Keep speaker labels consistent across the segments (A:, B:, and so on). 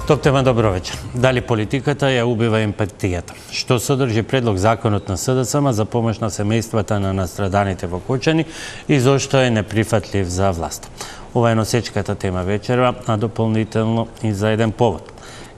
A: Топ тема, добро вечер. Дали политиката ја убива емпатијата? Што содржи предлог законот на СДСМ за помош на семејствата на настраданите во Кочани и зошто е неприфатлив за власт? Ова е носечката тема вечерва, а дополнително и за еден повод.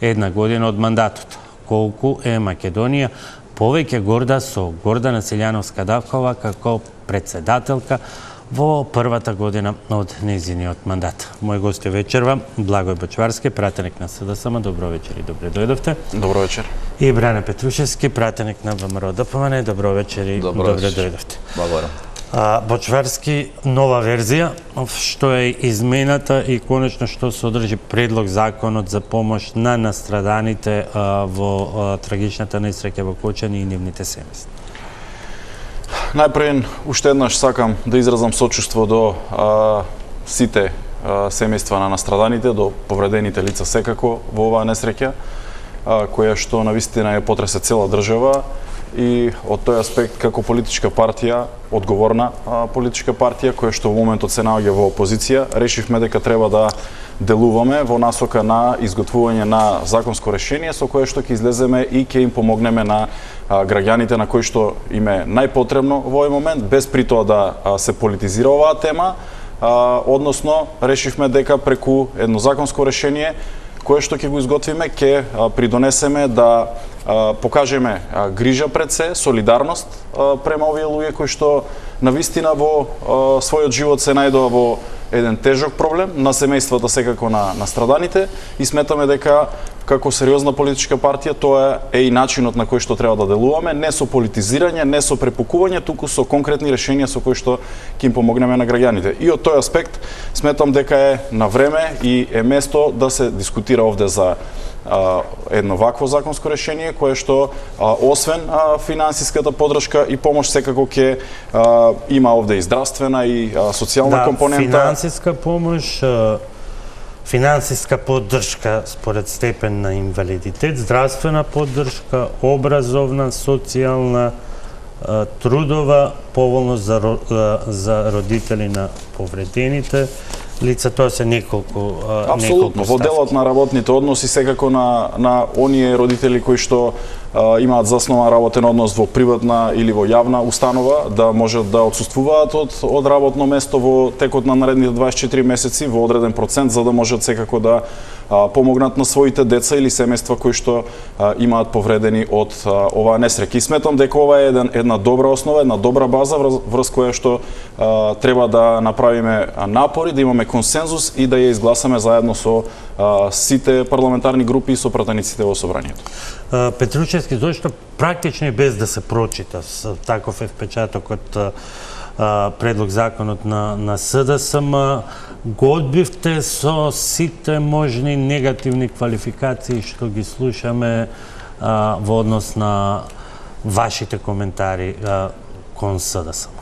A: Една година од мандатот. Колку е Македонија повеќе горда со Гордана Селјановска-Давкова како председателка во првата година од нејзиниот мандат. Мој гост е вечерва Благој Бочварски, пратеник на СДСМ. Добро вечер и добре дојдовте.
B: Добро вечер.
A: И Бране Петрушевски, пратеник на ВМРО ДПМН. Добро вечер и добре дојдовте.
B: Благодарам.
A: Бочварски, нова верзија, што е измената и конечно што содржи предлог законот за помош на настраданите во трагичната несреќа во Кочани и нивните семејства.
B: Најпред, уште еднаш сакам да изразам сочувство до сите семејства на настраданите, до повредените лица секако во оваа несреќа, која што навистина ја потресе цела држава и од тој аспект како политичка партија, одговорна политичка партија која што во моментот се наоѓа во опозиција, решивме дека треба да делуваме во насока на изготвување на законско решение со кое што ќе излеземе и ќе им помогнеме на граѓаните на кои што им е најпотребно во овој момент, без при тоа да се политизира оваа тема, односно решивме дека преку едно законско решение кое што ќе го изготвиме, ќе придонесеме да покажеме грижа пред се, солидарност према овие луѓе кои што навистина во својот живот се најдоа во еден тежок проблем на семејствата секако на настраданите и сметаме дека како сериозна политичка партија тоа е и начинот на кој што треба да делуваме, не со политизирање, не со препукување, туку со конкретни решенија со кои што ќе им помогнеме на граѓаните. И од тој аспект сметам дека е на време и е место да се дискутира овде за едно вакво законско решение кое што освен финансиската поддршка и помош секако ќе има овде и здравствена и социјална компонента.
A: Финансиска помош, финансиска поддршка според степен на инвалидитет, здравствена поддршка, образовна, социјална, трудова поволност за родители на повредените лица, тоа се неколку
B: Апсолутно, во делот на работните односи секако на оние родители кои што имаат заснован работен однос во приватна или во јавна установа, да можат да отсуствуваат од работно место во текот на наредните 24 месеци во одреден процент, за да можат секако да помогнат на своите деца или семејства кои што имаат повредени од оваа несреќа. И сметам дека ова е една добра основа, една добра база врз која што треба да направиме напори, да имаме консензус и да ја изгласаме заедно со сите парламентарни групи и со пратениците во собранието.
A: Петрушевски, зошто практично и без да се прочита таков е впечатокот предлог законот на СДСМ, го одбивте со сите можни негативни квалификации што ги слушаме во однос на вашите коментари кон СДСМ?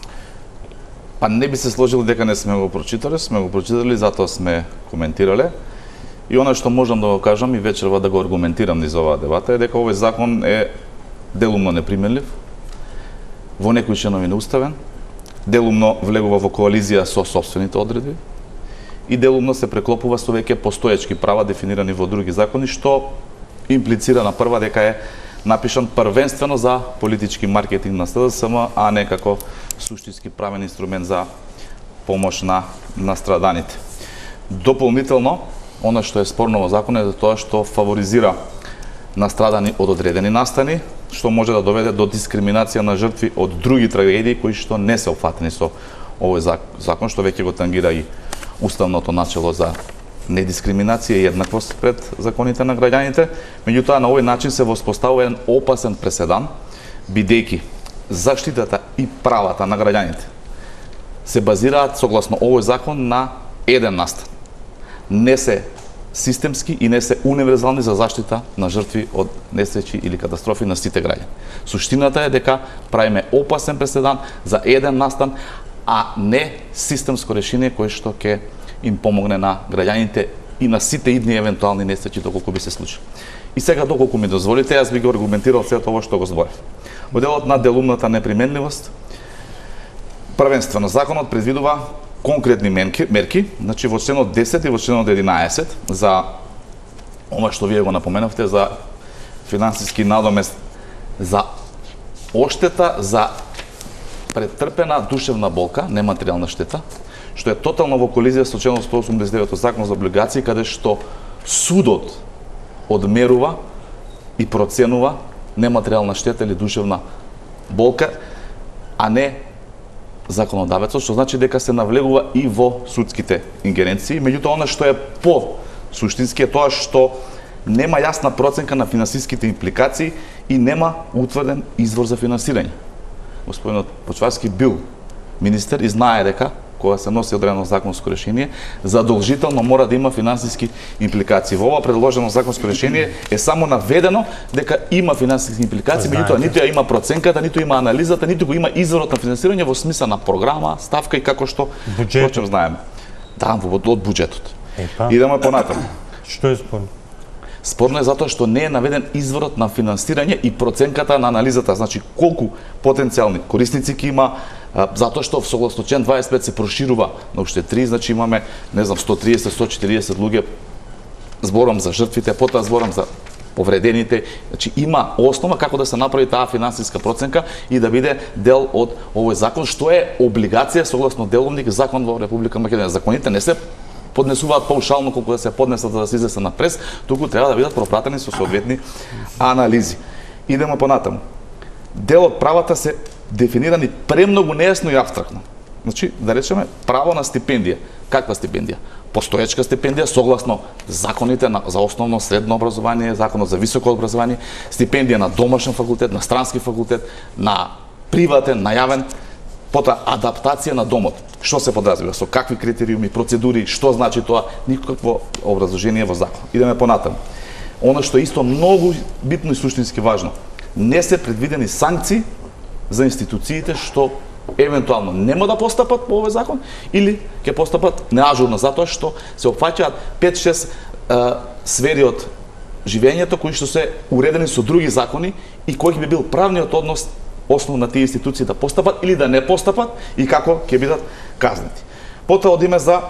C: Па не би се сложил дека не сме го прочитали, затоа сме коментирале. И она што можам да го кажам и вечерва да го аргументирам низ оваа дебата е дека овој закон е делумно неприменлив, во некои членови неуставен, делумно влегува во коализија со сопствените одредби и делумно се преклопува со веќе постоечки права дефинирани во други закони, што имплицира на прва дека е напишан првенствено за политички маркетинг на СДСМ, а не како суштински правен инструмент за помош на настраданите. Дополнително, она што е спорно во законот е тоа што фаворизира настрадани од одредени настани, што може да доведе до дискриминација на жртви од други трагедии кои што не се опфатени со овој закон, што веќе го тангира и уставното начело за недискриминација и еднаквост пред законите на граѓаните. Меѓутоа, на овој начин се воспоставува еден опасен преседан, бидејќи заштитата и правата на граѓаните се базираат согласно овој закон на еден настан. Не се системски и не се универзални за заштита на жртви од несреќи или катастрофи на сите граѓани. Суштината е дека правиме опасен преседан за еден настан, а не системско решение кое што ќе им помогне на граѓаните и на сите идни евентуални несреќи доколку би се случи. И сега, доколку ми дозволите, јас би го аргументирал сето ова што го зборев. Во делот на делумната неприменливост, првенствено законот предвидува конкретни мерки, значи во членот 10 и во членот 11 за ова што вие го напоменавте за финансиски надомест за оштета за претрпена душевна болка, нематеријална штета, што е тотално во колизија со член 189 Закон за облигации, каде што судот одмерува и проценува нематеријална штета или душевна болка, а не законодавецот, што значи дека се навлегува и во судските ингеренции. Меѓутоа, она што е по суштински е тоа што нема јасна проценка на финансиските импликации и нема утврден извор за финансирање. Господинот Почварски бил министер и знае дека кога се носи одредено законско решение, задолжително мора да има финансиски импликации. Во ова предложено законско решение е само наведено дека има финансиски импликации, меѓутоа ниту ја има проценката, ниту има анализата, ниту го има изворот на финансирање во смисла на програма, ставка и како што впрочем знаеме. Да, од буџетот. Идеме понатаму.
A: Што е спорно?
C: Спорно е затоа што не е наведен изворот на финансирање и проценката на анализата, значи колку потенцијални корисници ќе има, затоа што согласно член 25 се проширува на уште 3, значи имаме, не знам, 130-140 луѓе, зборам за жртвите, потоа зборам за повредените, значи има основа како да се направи таа финансиска проценка и да биде дел од овој закон, што е облигација согласно деловник закон во Република Македонија. Законите не се поднесуваат паушално колку да се поднесат за да се излезе на прес, туку треба да бидат пропратени со соодветни анализи. Идемо понатаму. Дел од правата се дефинирани премногу нејасно и апстрактно. Значи, да речеме, право на стипендија. Каква стипендија? Постоечка стипендија согласно законите за основно средно образование, законот за високо образование, стипендија на домашен факултет, на странски факултет, на приватен, на јавен, потоа адаптација на домот. Што се подразбира, со какви критериуми, процедури, што значи тоа, никакво образложение во закон. Идеме понатаму. Оно што е исто многу битно и суштински важно, не се предвидени санкции за институциите што евентуално нема да постапат по овој закон или ќе постапат неажурно, затоа што се опфаќаат 5-6 сфери од живењето кои што се уредени со други закони и кој би бил правниот однос основ на тие институции да постапат или да не постапат и како ќе бидат казнети. Потоа одиме за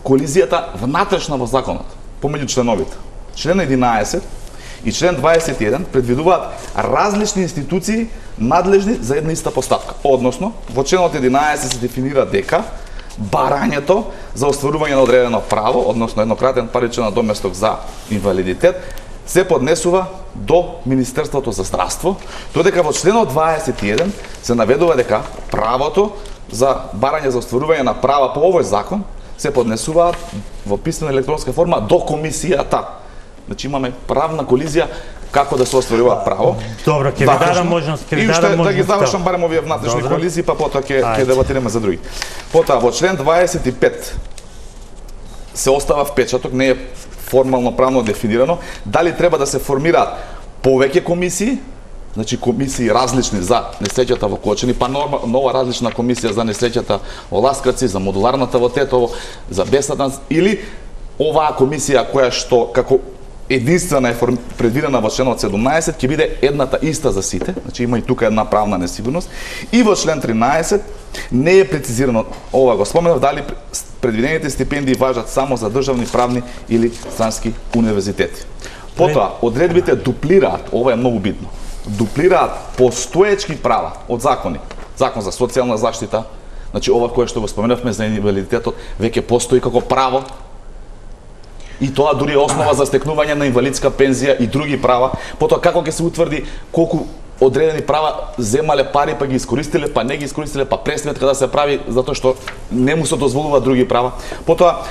C: колизијата внатрешна во законот, помеѓу членовите. Член 11 и член 21 предвидуваат различни институции надлежни за една иста постапка. Односно, во членот 11 се дефинира дека барањето за остварување на одредено право, односно еднократен паричен надоместок за инвалидитет, се поднесува до Министерството за здравство, додека во членот 21 се наведува дека правото за барање за остварување на права по овој закон се поднесуваат во писмена електронска форма до комисијата. Значи имаме правна колизија како да се остварува право.
A: Добро, ќе ви дадам можност,
C: И уште да ги завршам барем овие внатрешни колизии, па потоа ќе дебатираме за други. Потоа во член 25 се остава впечаток, не е формално правно дефинирано, дали треба да се формираат повеќе комисии, значи комисии различни за несреќата во Клочени, па нова различна комисија за несреќата во Ласкарци, за модуларната во Тетово, за Бесадан, или оваа комисија која што како единствена е предвидена во членот 17 ќе биде едната иста за сите, значи има и тука една правна несигурност, и во член 13 не е прецизирано, ова го споменав, дали предвидените стипендии важат само за државни, правни или странски универзитети. Потоа, одредбите дуплираат, ова е многу битно, дуплираат постоечки права од закони. Закон за социјална заштита, значи ова кое што го споменавме за инвалидитетот, веќе постои како право, и тоа дури е основа за стекнување на инвалидска пензија и други права. Потоа како ќе се утврди колку одредени права земале пари па ги искористиле, па не ги искористиле, па пресметка да се прави затоа што не му се дозволува други права. Потоа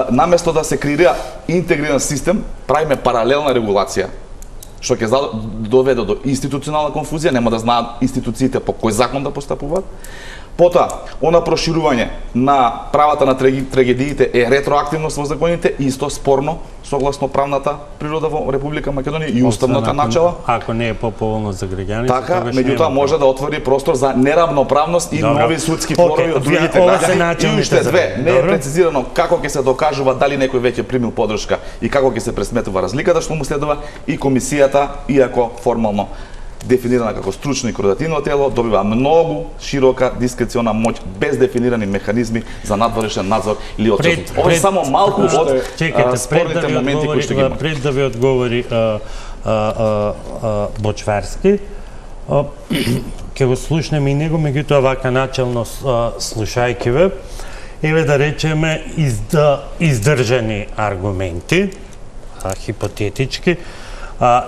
C: наместо да се креира интегриран систем, правиме паралелна регулација, што ќе доведе до институционална конфузија, нема да знаат институциите по кој закон да постапуваат. Потоа, она проширување на правата на трагедиите е ретроактивност во законите и исто спорно согласно правната природа во Република Македонија и уставната начала.
A: Ако не е поповолно за граѓаните,
C: така, меѓутоа може да отвори простор за неравноправност и нови судски спорови од другите граѓани. И уште две, не е прецизирано како ќе се докажува дали некој веќе примил подршка и како ќе се пресметува разликата што му следува, и комисијата, иако формално дефинирана како стручно и координативно тело, добива многу широка дискрециона моќ без дефинирани механизми за надворешен надзор или отчетност. Ова е само малку од спорните моменти кои што ги има.
A: Пред да ви одговори Бочварски, ќе го слушнеме и него, меѓутоа вака начелно слушајќи ве, еве да речеме издржани аргументи, хипотетички.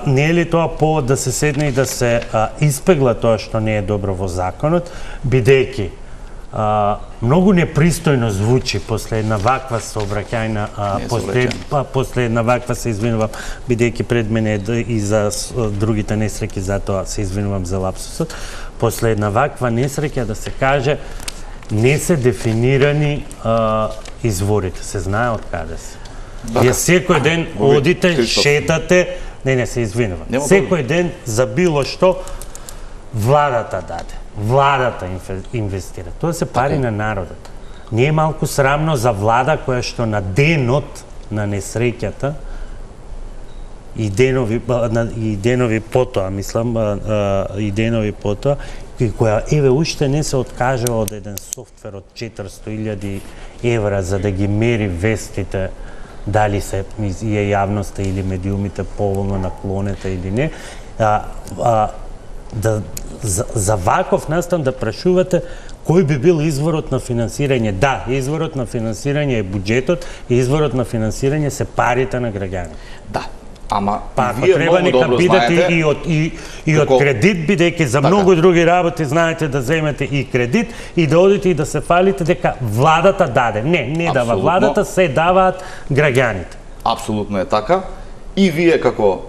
A: Не е ли тоа повод да се седне и да се испегла тоа што не е добро во законот, бидејќи многу непристојно звучи после една ваква сообраќајна, после една ваква се извинувам, бидејќи пред мене и за другите несреќи, затоа се извинувам за лапсусот, после една ваква несреќа да се каже не се дефинирани изворите, се знае од каде се. Вие секој ден одите, шетате, не се извинувам. Секој ден за било што владата даде. Владата инвестира. Тоа се пари на народот. Не е малку срамно за влада која што на денот на несреќата и денови потоа, мислам, и денови потоа, која еве уште не се откажува од еден софтвер од 400.000 евра за да ги мери вестите дали се е јавноста или медиумите поволно наклонета или не, за ваков настан да прашувате кој би бил изворот на финансирање. Да, изворот на финансирање е буџетот, и изворот на финансирање се парите на граѓани.
C: Да. Ама
A: вие треба нека бидете и од кредит, бидејќи за многу други работи знаете да земете и кредит и да одите и да се фалите дека владата даде. Не дава владата, се даваат граѓаните.
C: Апсолутно е така. И вие како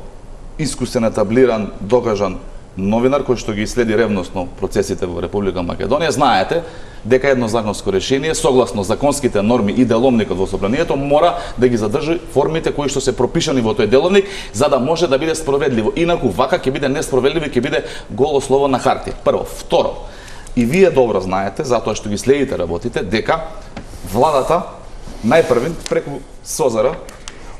C: искусен, етаблиран, докажан новинар кој што ги следи ревносно процесите во Република Македонија, знаете дека едно законско решение, согласно законските норми и деловникот во собранието, мора да ги задржи формите кои што се пропишани во тој деловник, за да може да биде спроведливо. Инаку вака ќе биде неспроведливо и ќе биде голо слово на хартија. Прво. Второ, и вие добро знаете, затоа што ги следите работите, дека владата најпрвен преку СОЗР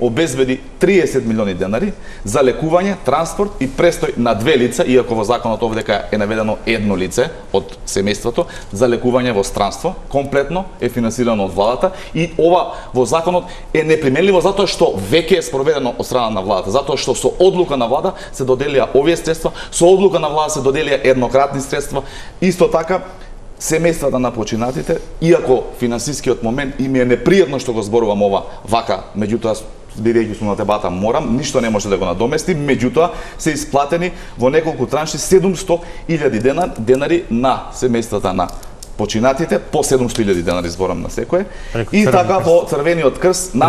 C: обезбеди 30 милиони денари за лекување, транспорт и престој на две лица, иако во законот овдека е наведено едно лице од семејството, за лекување во странство, комплетно е финансирано од владата, и ова во законот е неприменливо затоа што веќе е спроведено од страна на владата, затоа што со одлука на влада се доделија овие средства, со одлука на влада се доделија еднократни средства. Исто така семејствата на починатите, иако финансискиот момент им е непријатно што го зборувам ова вака, меѓутоа бидејќи сум на дебата морам, ништо не може да го надомести, меѓутоа се исплатени во неколку транши 700.000 денари на семејствата на починатите, по 700.000 денари зборам на секое. И така во Црвениот крст на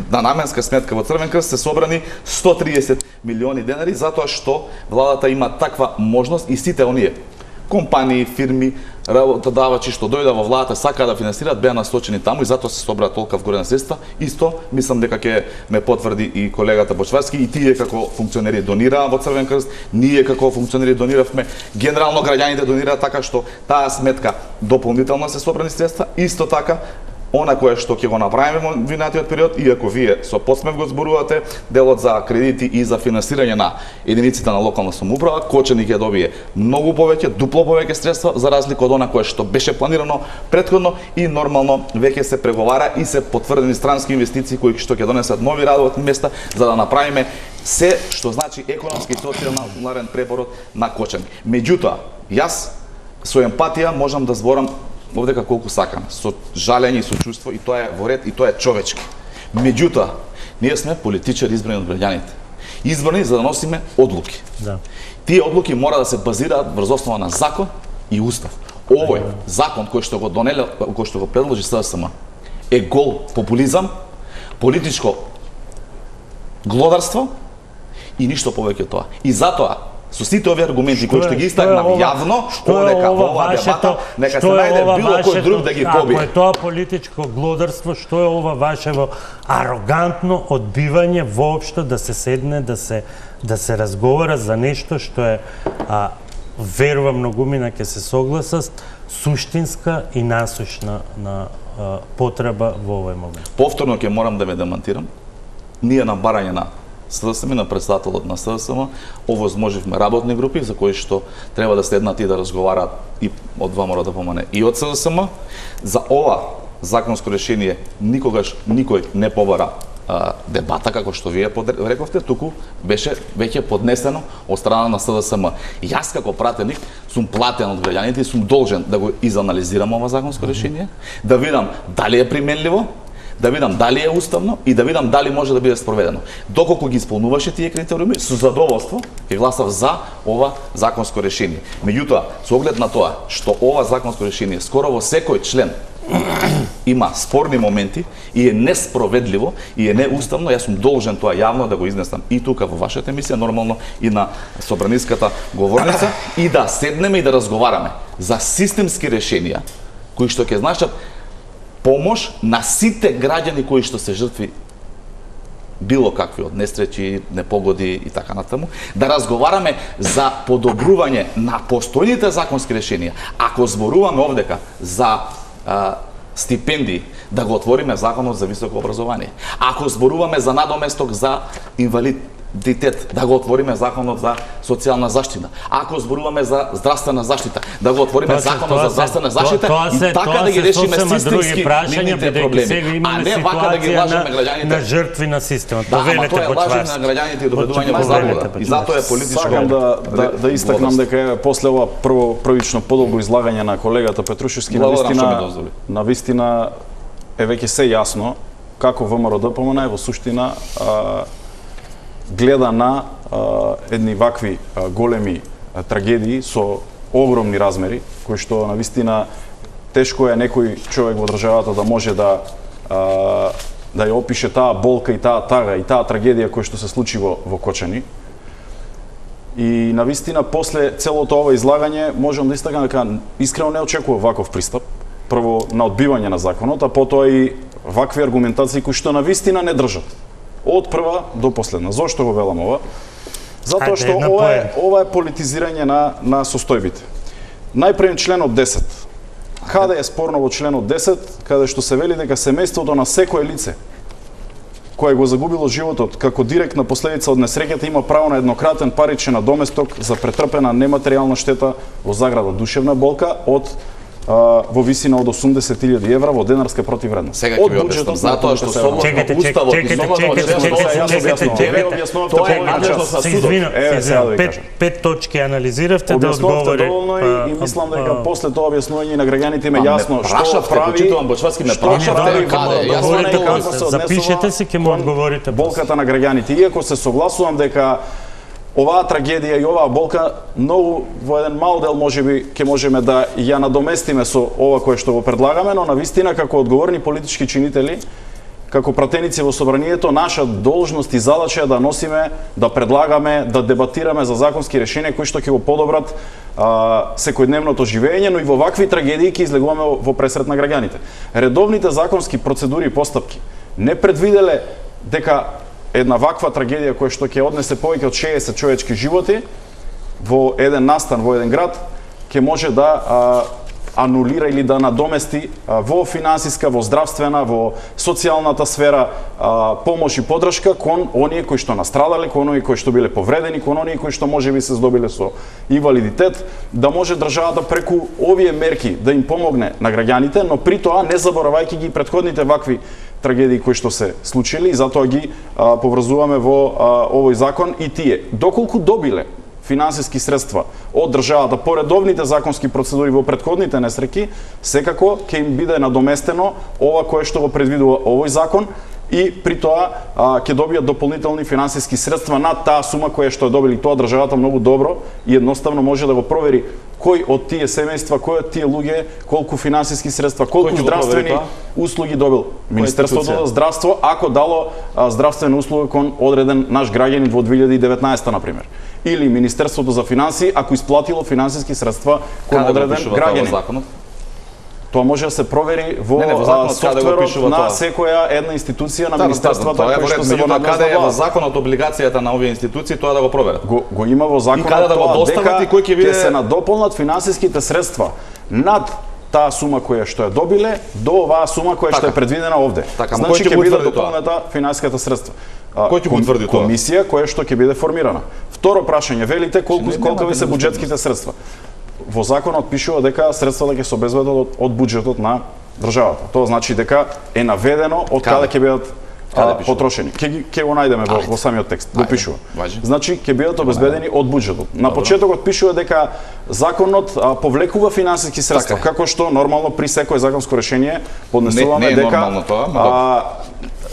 C: наменска сметка во Црвен крст се собрани 130 милиони денари, затоа што владата има таква можност и сите оние компании, фирми, работодавачи што дојда во владата сака да финансираат, беа насочени таму и затоа се собра толка вгорена средства. Исто, мислам дека ќе ме потврди и колегата Бочварски, и тие како функционери донираа во Црвен крст, ние како функционери дониравме, генерално граѓаните донираат, така што таа сметка дополнително се собрани средства. Исто така она кое што ќе го направиме во минатиот период, иако вие со подсмев го зборувате, делот за кредити и за финансирање на единиците на локална самоуправа, Кочани ќе добие многу повеќе, дупло повеќе средства, за разлика од она кое што беше планирано претходно, и нормално веќе се преговара и се потврдени странски инвестиции кои што ќе донесат нови работни места, за да направиме се што значи економски и социјален препород на Кочани. Меѓутоа, јас со емпатија можам да зборам овдека колку сакам, со жалење и со чувство, и тоа е во ред, и тоа е човечки. Меѓутоа, ние сме политичари избрани од граѓаните. Избрани за да носиме одлуки.
A: Да.
C: Тие одлуки мора да се базираат врз основа на закон и устав. Овој закон кој што го донеле, кој што го предложи СДСМ, е гол популизам, политичко глодарство и ништо повеќе од тоа. И затоа со сите овие аргументи кои што ги истакнав јавно, дека ова дебата нека се најде било кој друг да ги побие.
A: Ако е тоа политичко глодарство, што е ова вашево арогантно одбивање воопшто да се седне, да се разговара за нешто што е, верувам многумина ќе се согласат, суштинска и насушна потреба во овој момент.
C: Повторно ќе морам да ве демантирам. Ние на барање на СДСМ и на председателот на СДСМ овозможивме работни групи за кои што треба да седнат и да разговараат и од ВМРО-ДПМН и од СДСМ. За ова законско решение никогаш никој не побара дебата, како што вие рековте, туку беше веќе поднесено од страна на СДСМ. Јас како пратеник сум платен од граѓаните и сум должен да го изанализирам ова законско решение, да видам дали е применливо, да видам дали е уставно и да видам дали може да биде спроведено. Доколку ги исполнуваше тие критериуми, со задоволство ќе гласав за ова законско решение. Меѓутоа, со оглед на тоа што ова законско решение скоро во секој член има спорни моменти и е неспроведливо и е неуставно, јас сум должен тоа јавно да го изнесам и тука во вашата емисија, нормално и на собраниската говорница, и да седнеме и да разговараме за системски решенија кои што ќе значат помош на сите граѓани кои што се жртви било какви од несреќи, непогоди и така натаму, да разговараме за подобрување на постојните законски решенија. Ако зборуваме овдека за стипендии, да го отвориме законот за високо образование. Ако зборуваме за надоместок за инвалидитет, да го отвориме законот за социјална заштита. Ако зборуваме за здравствена заштита, да го отвориме законот за здравствена заштита и така да ги решиме системски нивните проблеми, а не вака да ги лажеме граѓаните
A: на жртви на системот.
C: Да, ама тоа е лажење на граѓаните и доведување во заблуда. И затоа е политичко.
B: Сакам да истакнам дека после ова првично подолго излагање на колегата Петрушевски на вистина е веќе се јасно како ВМРО-ДПМН во суштина гледа на едни вакви големи трагедии со огромни размери, кои што навистина тешко е некој човек во државата да може да ја опише таа болка и таа тага и таа трагедија која што се случи во Кочани. И навистина после целото ова излагање можам да истакам дека искрено не очекував ваков пристап. Прво на одбивање на законот, а потоа и вакви аргументации кои што навистина не држат. Од прва до последна. Зошто го велам ова? Затоа што ова е политизирање на состојбите. Најпред членот 10. Каде е спорно во членот 10, каде што се вели дека семејството на секое лице кое го загубило животот како директна последица од несреќата има право на еднократен паричен надоместок за претрпена нематеријална штета во заграда душевна болка во висина од 80.000 евра во денарска противвредност.
C: Сега ќе ви објаснам, затоа што согласно уставот и тоа е надлежност на судот.
A: Пет точки анализиравте да одговори.
B: И мислам дека после тоа објаснување на граѓаните ме јасно што прави.
A: Запишете си, ќе му одговорите.
B: Болката на граѓаните, иако се согласувам дека оваа трагедија и оваа болка многу во еден мал дел можеби ќе можеме да ја надоместиме со ова кое што го предлагаме, но навистина како одговорни политички чинители, како пратеници во собранието, наша должност и задача е да носиме, да предлагаме, да дебатираме за законски решенија кои што ќе го подобрат секојдневното живење, но и во вакви трагедии ќе излегуваме во пресрет на граѓаните. Редовните законски процедури и постапки не предвиделе дека една ваква трагедија која што ќе однесе повеќе од 60 човечки животи во еден настан, во еден град, ќе може да анулира или да надомести во финансиска, во здравствена, во социјалната сфера помош и поддршка кон оние кои што настрадале, кон оние кои што биле повредени, кон оние кои што можеби се здобиле со инвалидитет, да може државата преку овие мерки да им помогне на граѓаните, но при тоа не заборавајќи ги претходните вакви трагедии кои што се случили, и затоа ги поврзуваме во овој закон и тие. Доколку добиле финансиски средства од државата по редовните законски процедури во претходните несреќи, секако ќе им биде надоместено ова кое што го предвидува овој закон и при тоа ќе добијат дополнителни финансиски средства над таа сума која што е добили. Тоа државата многу добро и едноставно може да го провери кој од тие семејства, кој од тие луѓе, колку финансиски средства, колку здравствени услуги добил Министерството за здравство, ако дало здравствена услуга кон одреден наш граѓанин во 2019 на пример. Или Министерството за финансии ако исплатило финансиски средства кон одреден граѓанин. Тоа може да се провери во софтверот на секоја една институција на Министерството кој што се во
C: каде е во законот облигацијата на овие институции тоа да го проверат.
B: Го има во законот
C: тоа дека
B: ќе се надополнат финансиските средства над таа сума која што ја добиле до оваа сума која што е предвидена овде. Значи ќе биде дополната финансиската средства.
C: Кој ќе го утврди тоа?
B: Комисија која што ќе биде формирана. Второ прашање, велите колку се буџетските средства. Во законот пишува дека средствата ќе се обезбедат од буџетот на државата. Тоа значи дека е наведено од каде ќе бидат потрошени. Ќе го најдеме во самиот текст. Го пишува. Значи ќе бидат обезбедени од буџетот. На почетокот пишува дека законот повлекува финансиски средства, како што нормално при секој законско решение поднесуваме дека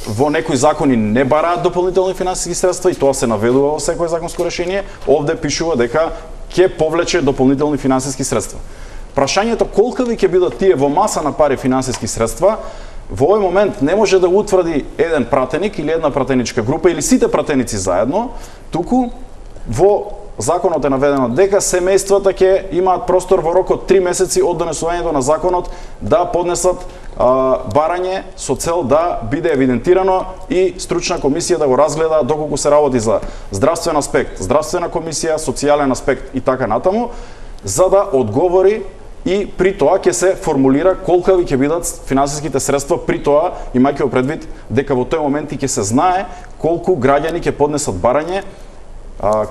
B: во некои закони не бараат дополнителни финансиски средства и тоа се наведува во секој законско решение. Овде пишува дека ќе повлече дополнителни финансиски средства. Прашањето колкави ќе бидат тие во маса на пари финансиски средства, во овој момент не може да утврди еден пратеник или една пратеничка група или сите пратеници заедно, туку во законот е наведено дека семејствата ќе имаат простор во рок од 3 месеци од донесувањето на законот да поднесат барање со цел да биде евидентирано и стручна комисија да го разгледа доколку се работи за здравствен аспект, здравствена комисија, социјален аспект и така натаму, за да одговори и при тоа ќе се формулира колкави ќе бидат финансиските средства, при тоа имајќи предвид дека во тој момент и ќе се знае колку граѓани ќе поднесат барање,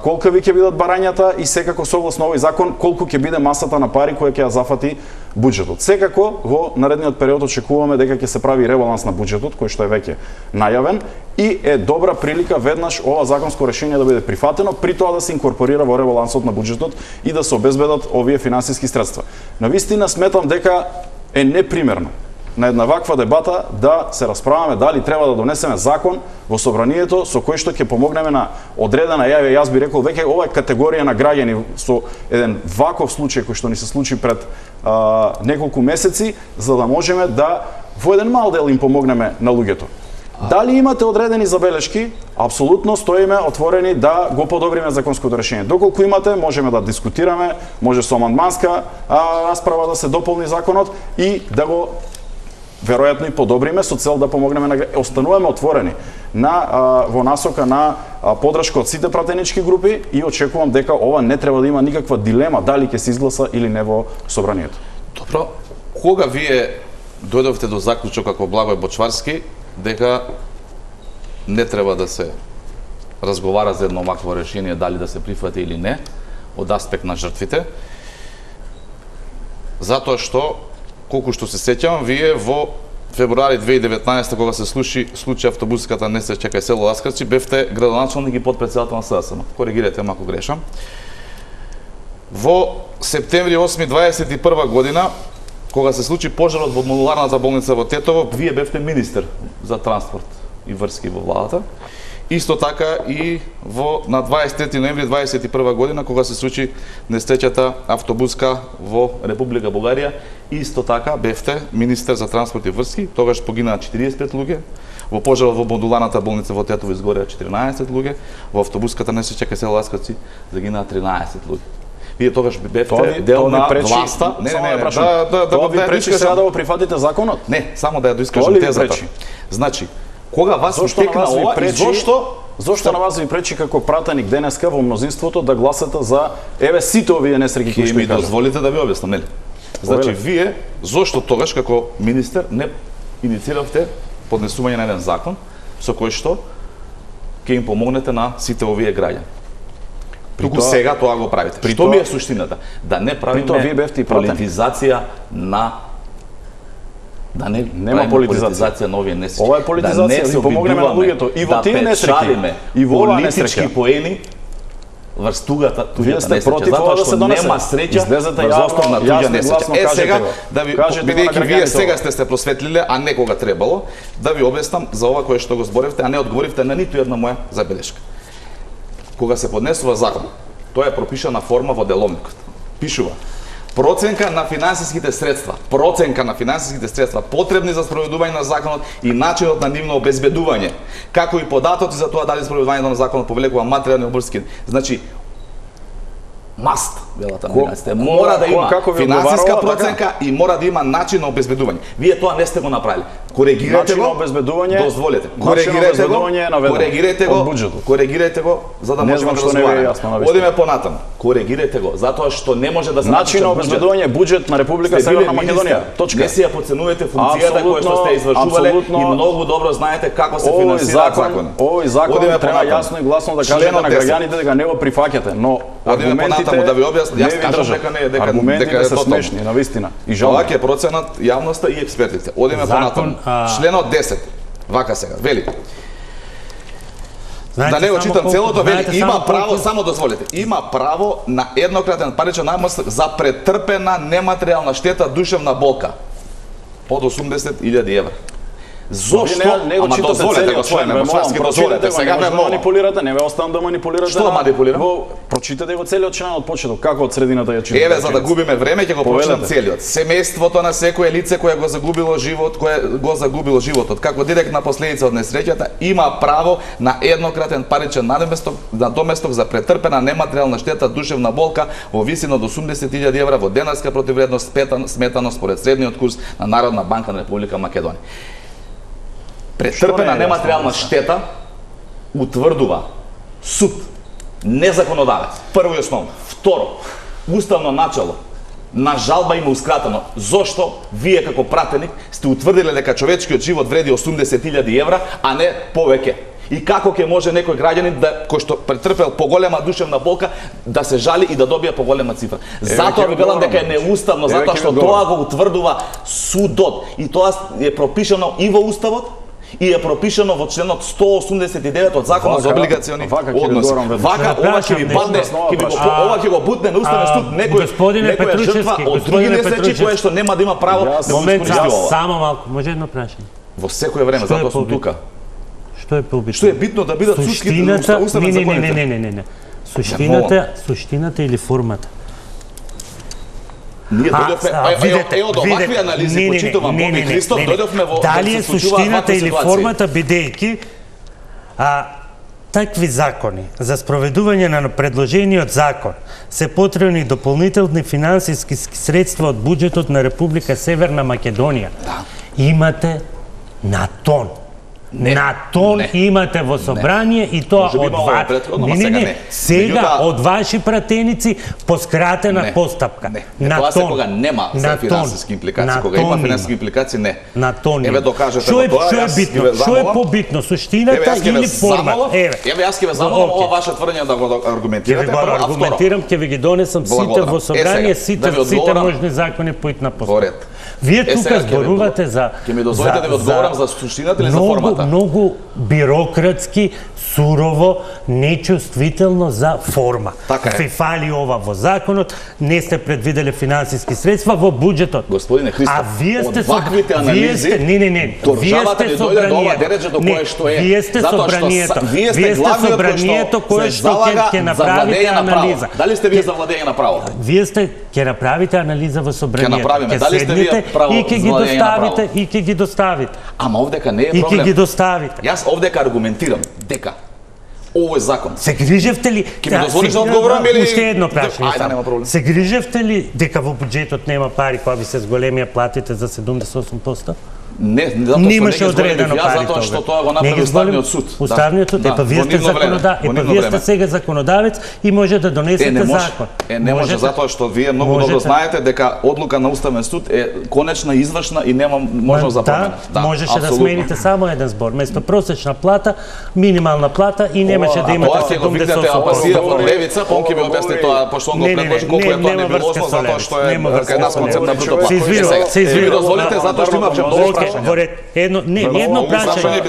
B: колкави ќе бидат барањата и секако согласно овој закон колку ќе биде масата на пари која ќе ја зафати буџетот. Секако во наредниот период очекуваме дека ќе се прави ребаланс на буџетот кој што е веќе најавен и е добра прилика веднаш ова законско решение да биде прифатено, при тоа да се инкорпорира во ребалансот на буџетот и да се обезбедат овие финансиски средства. Навистина сметам дека е непримерно на една ваква дебата да се расправаме дали треба да донесеме закон во собранието со кој што ќе помогнеме на одредена јас би рекол веќе ова е категорија на граѓани со еден ваков случај кој што ни се случи пред неколку месеци, за да можеме да во еден мал дел им помогнеме на луѓето. Дали имате одредени забелешки? Апсолутно стоиме отворени да го подобриме законското решение. Доколку имате, можеме да дискутираме, може со амандманска расправа да се дополни законот и да го веројатно и подобриме со цел да помогнеме на остануваме отворени во насока на поддршка од сите пратенички групи и очекувам дека ова не треба да има никаква дилема дали ќе се изгласа или не во собранието.
C: Добро, кога вие дојдовте до заклучок како Благој Бочварски дека не треба да се разговара за едно вакво решение дали да се прифати или не од аспект на жртвите, затоа што колку што се сеќавам, вие во февруари 2019 кога се случи автобуската несреќа кај село Ласкарци, бевте градоначалник и потпредседател на СДСМ. Коригирате ме ако грешам. Во септември 2021 година, кога се случи пожарот во модуларната болница во Тетово, вие бевте министер за транспорт и врски во владата. Исто така и на 23 ноември 2021 година, кога се случи несреќата автобуска во Република Бугарија, исто така бевте министер за транспорт и врски, тогаш погинаа 45 луѓе, во пожарот во модуларната болница во Тетово изгореа 14 луѓе, во автобуската несреќа кај село Ласкарци загинаа 13 луѓе. Вие тогаш бевте дел на власта.
B: Тоа ви пречи сега да го прифатите законот?
C: Не, само да ја доискажам тезата. Значи, кога вас текна ова и
B: зошто на вас ви пречи како пратеник денеска во мнозинството да гласате за сите овие несреќи кои што
C: ми дозволите да ви објаснам, нели? Значи вие зошто тогаш како министер не иницииравте поднесување на еден закон со кој што ќе им помогнете на сите овие граѓани? Туку сега тоа го правите. Што ми е суштината? Да не правиме политизација на
B: нема политизација
C: на овие несреќи.
B: Ова е политизација, да помогнеме на луѓето и во тие несреќи, и во оваа несреќа.
C: Поени врз туѓата
B: несреќа,
C: затоа што нема среќа врз основна туѓа несреќа. Сега да ви бидејќи вие сега сте се просветлиле, а не кога требало, да ви објаснам за ова кое што го зборевте, а не одговоривте на ниту една моја забелешка. Кога се поднесува закон, тоа е пропишана форма во деловникот. Пишува проценка на финансиските средства потребни за спроведување на законот и начинот на нивно обезбедување, како и податоци за тоа дали спроведувањето на законот повлекува материјални обврски. Значи, маст велата американците. Мора да има финансиска проценка и мора да има начин на обезбедување. Вие тоа не сте го направиле. Коригирате го, дозволете. Коригирате го, за да можеме да разговараме. Одиме понатаму. Коригирате го, затоа што не може да се
B: начин на обезбедување буджет на Република Северна Македонија. Точка.
C: Не си ја подценувате функцијата која што сте извршувале и многу добро знаете како се финансираат закони.
B: Овој закон треба јасно и гласно да кажете на граѓаните дека не го прифаќате, но аргументите
C: да ви објаснам, јас кажам дека
B: се смешни, навистина. И
C: Вака е проценат јавноста и експертите. Одиме понатаму. Членот 10. Вака сега, вели. Да не го читам целото, вели, има право, само дозволете, има право на еднократен паричен намос за претрпена нематеријална штета, душевна болка. Од 80.000 евра. Зошто? Ама дозволете го своје, немојски дозволете. Сега ме
B: манипулирате, не ве оставам да манипулирате.
C: Што манипулирам?
B: Прочитате го целиот член од почеток, како од средината ја читате.
C: Еве, за да губиме време, ќе го прочитам целиот. Семејството на секое лице кое го загубило животот, како директна последица од несреќата, има право на еднократен паричен надоместок за претрпена нематеријална штета, душевна болка во висина од 80.000 евра во денарска противвредност сметано според средниот курс на Народна банка на Република Македонија. Претрпена нематеријална штета утврдува суд, не законодавец. Прво и основно. Второ, уставно начало на жалба има ускратено. Зошто вие како пратеник сте утврдиле дека човечкиот живот вреди 80.000 евра, а не повеќе? И како ќе може некој граѓанин кој што претрпел поголема душевна болка да се жали и да добие поголема цифра? Затоа ви велам дека е неуставно, затоа што тоа го утврдува судот и тоа е пропишано и во уставот и е пропишано во членот 189 од Законот за облигациони односи. Вака ова ќе ви падне, ова ќе го бутне на уставен суд некој жртва од други несреќи која што нема да има право да го искористи ова.
A: Само малку, може едно прашање.
C: Во секое време, затоа сум тука.
A: Што е побитно?
C: Што е битно да бидат судските уставни законите?
A: Не. Суштината или формата?
C: Ние дојдовме од овакви анализи, почитувам Боби Христов, дојдовме во
A: дали е суштината или формата, бидејќи такви закони за спроведување на предложениот закон се потребни дополнителни финансиски средства од буџетот на Република Северна Македонија. Имате на тон. На тон имате во собрание и тоа од сега од ваши пратеници по скратена постапка.
C: На тоа се кога нема за финансиски импликации, кога има финансиски импликации, не.
A: На тон.
C: Еве докажете тоа.
A: Што е битно? Што е побитно? Суштината или формата?
C: Еве јас ќе ве замолам ова ваше тврдење да го аргументирате.
A: Ќе го аргументирам, ќе ви ги донесам сите во собрание, сите можни закони по итна постапка. Вие тука зборувате за...
C: Ќе ми дозволите да ви одговорам за суштината или за формата?
A: Многу бирократски, сурово, нечувствително за форма. Ви фали ова во законот, не сте предвидели финансиски средства во буџетот.
C: Господине Христов,
A: а вие сте
C: ваквите анализи,
A: државата ни дојде до ова дереже до кое што е. Вие сте собранието кое што ќе направите анализа.
C: Дали сте вие за владење на право?
A: Вие ќе направите анализа во собранието.
C: Ќе направиме. Дали сте вие право
A: и ќе ги доставите.
C: Ама овдека не е проблем.
A: И ќе ги доставите.
C: Јас овдека аргументирам дека овој закон.
A: Се грижевте ли?
C: Ќе ми дозволиш да одговорам или
A: уште едно прашање?
C: Ајде, нема проблем.
A: Се грижевте ли дека во буџетот нема пари кога ви се зголемија платите за 78%?
C: Не, затоа што
A: немаше одредено пари.
C: Затоа што тоа го направи Уставниот суд.
A: Уставниот суд, епа вие сте вие сте сега законодавец и може да донесете закон.
C: Не може затоа што вие многу добро знаете дека одлука на Уставен суд е конечна, извршна и нема можност за промена.
A: Можеше да смените само еден збор, место просечна плата, минимална плата и немаше да имате 78%.
C: Тоа ќе го викнете апасија во левица, па он ќе ви објасни тоа, пошто он го предложи колку е тоа небилозно, затоа што е една концепт на бруто плата.
A: Се извини,
C: дозволите затоа што имавме многу
A: едно прашање.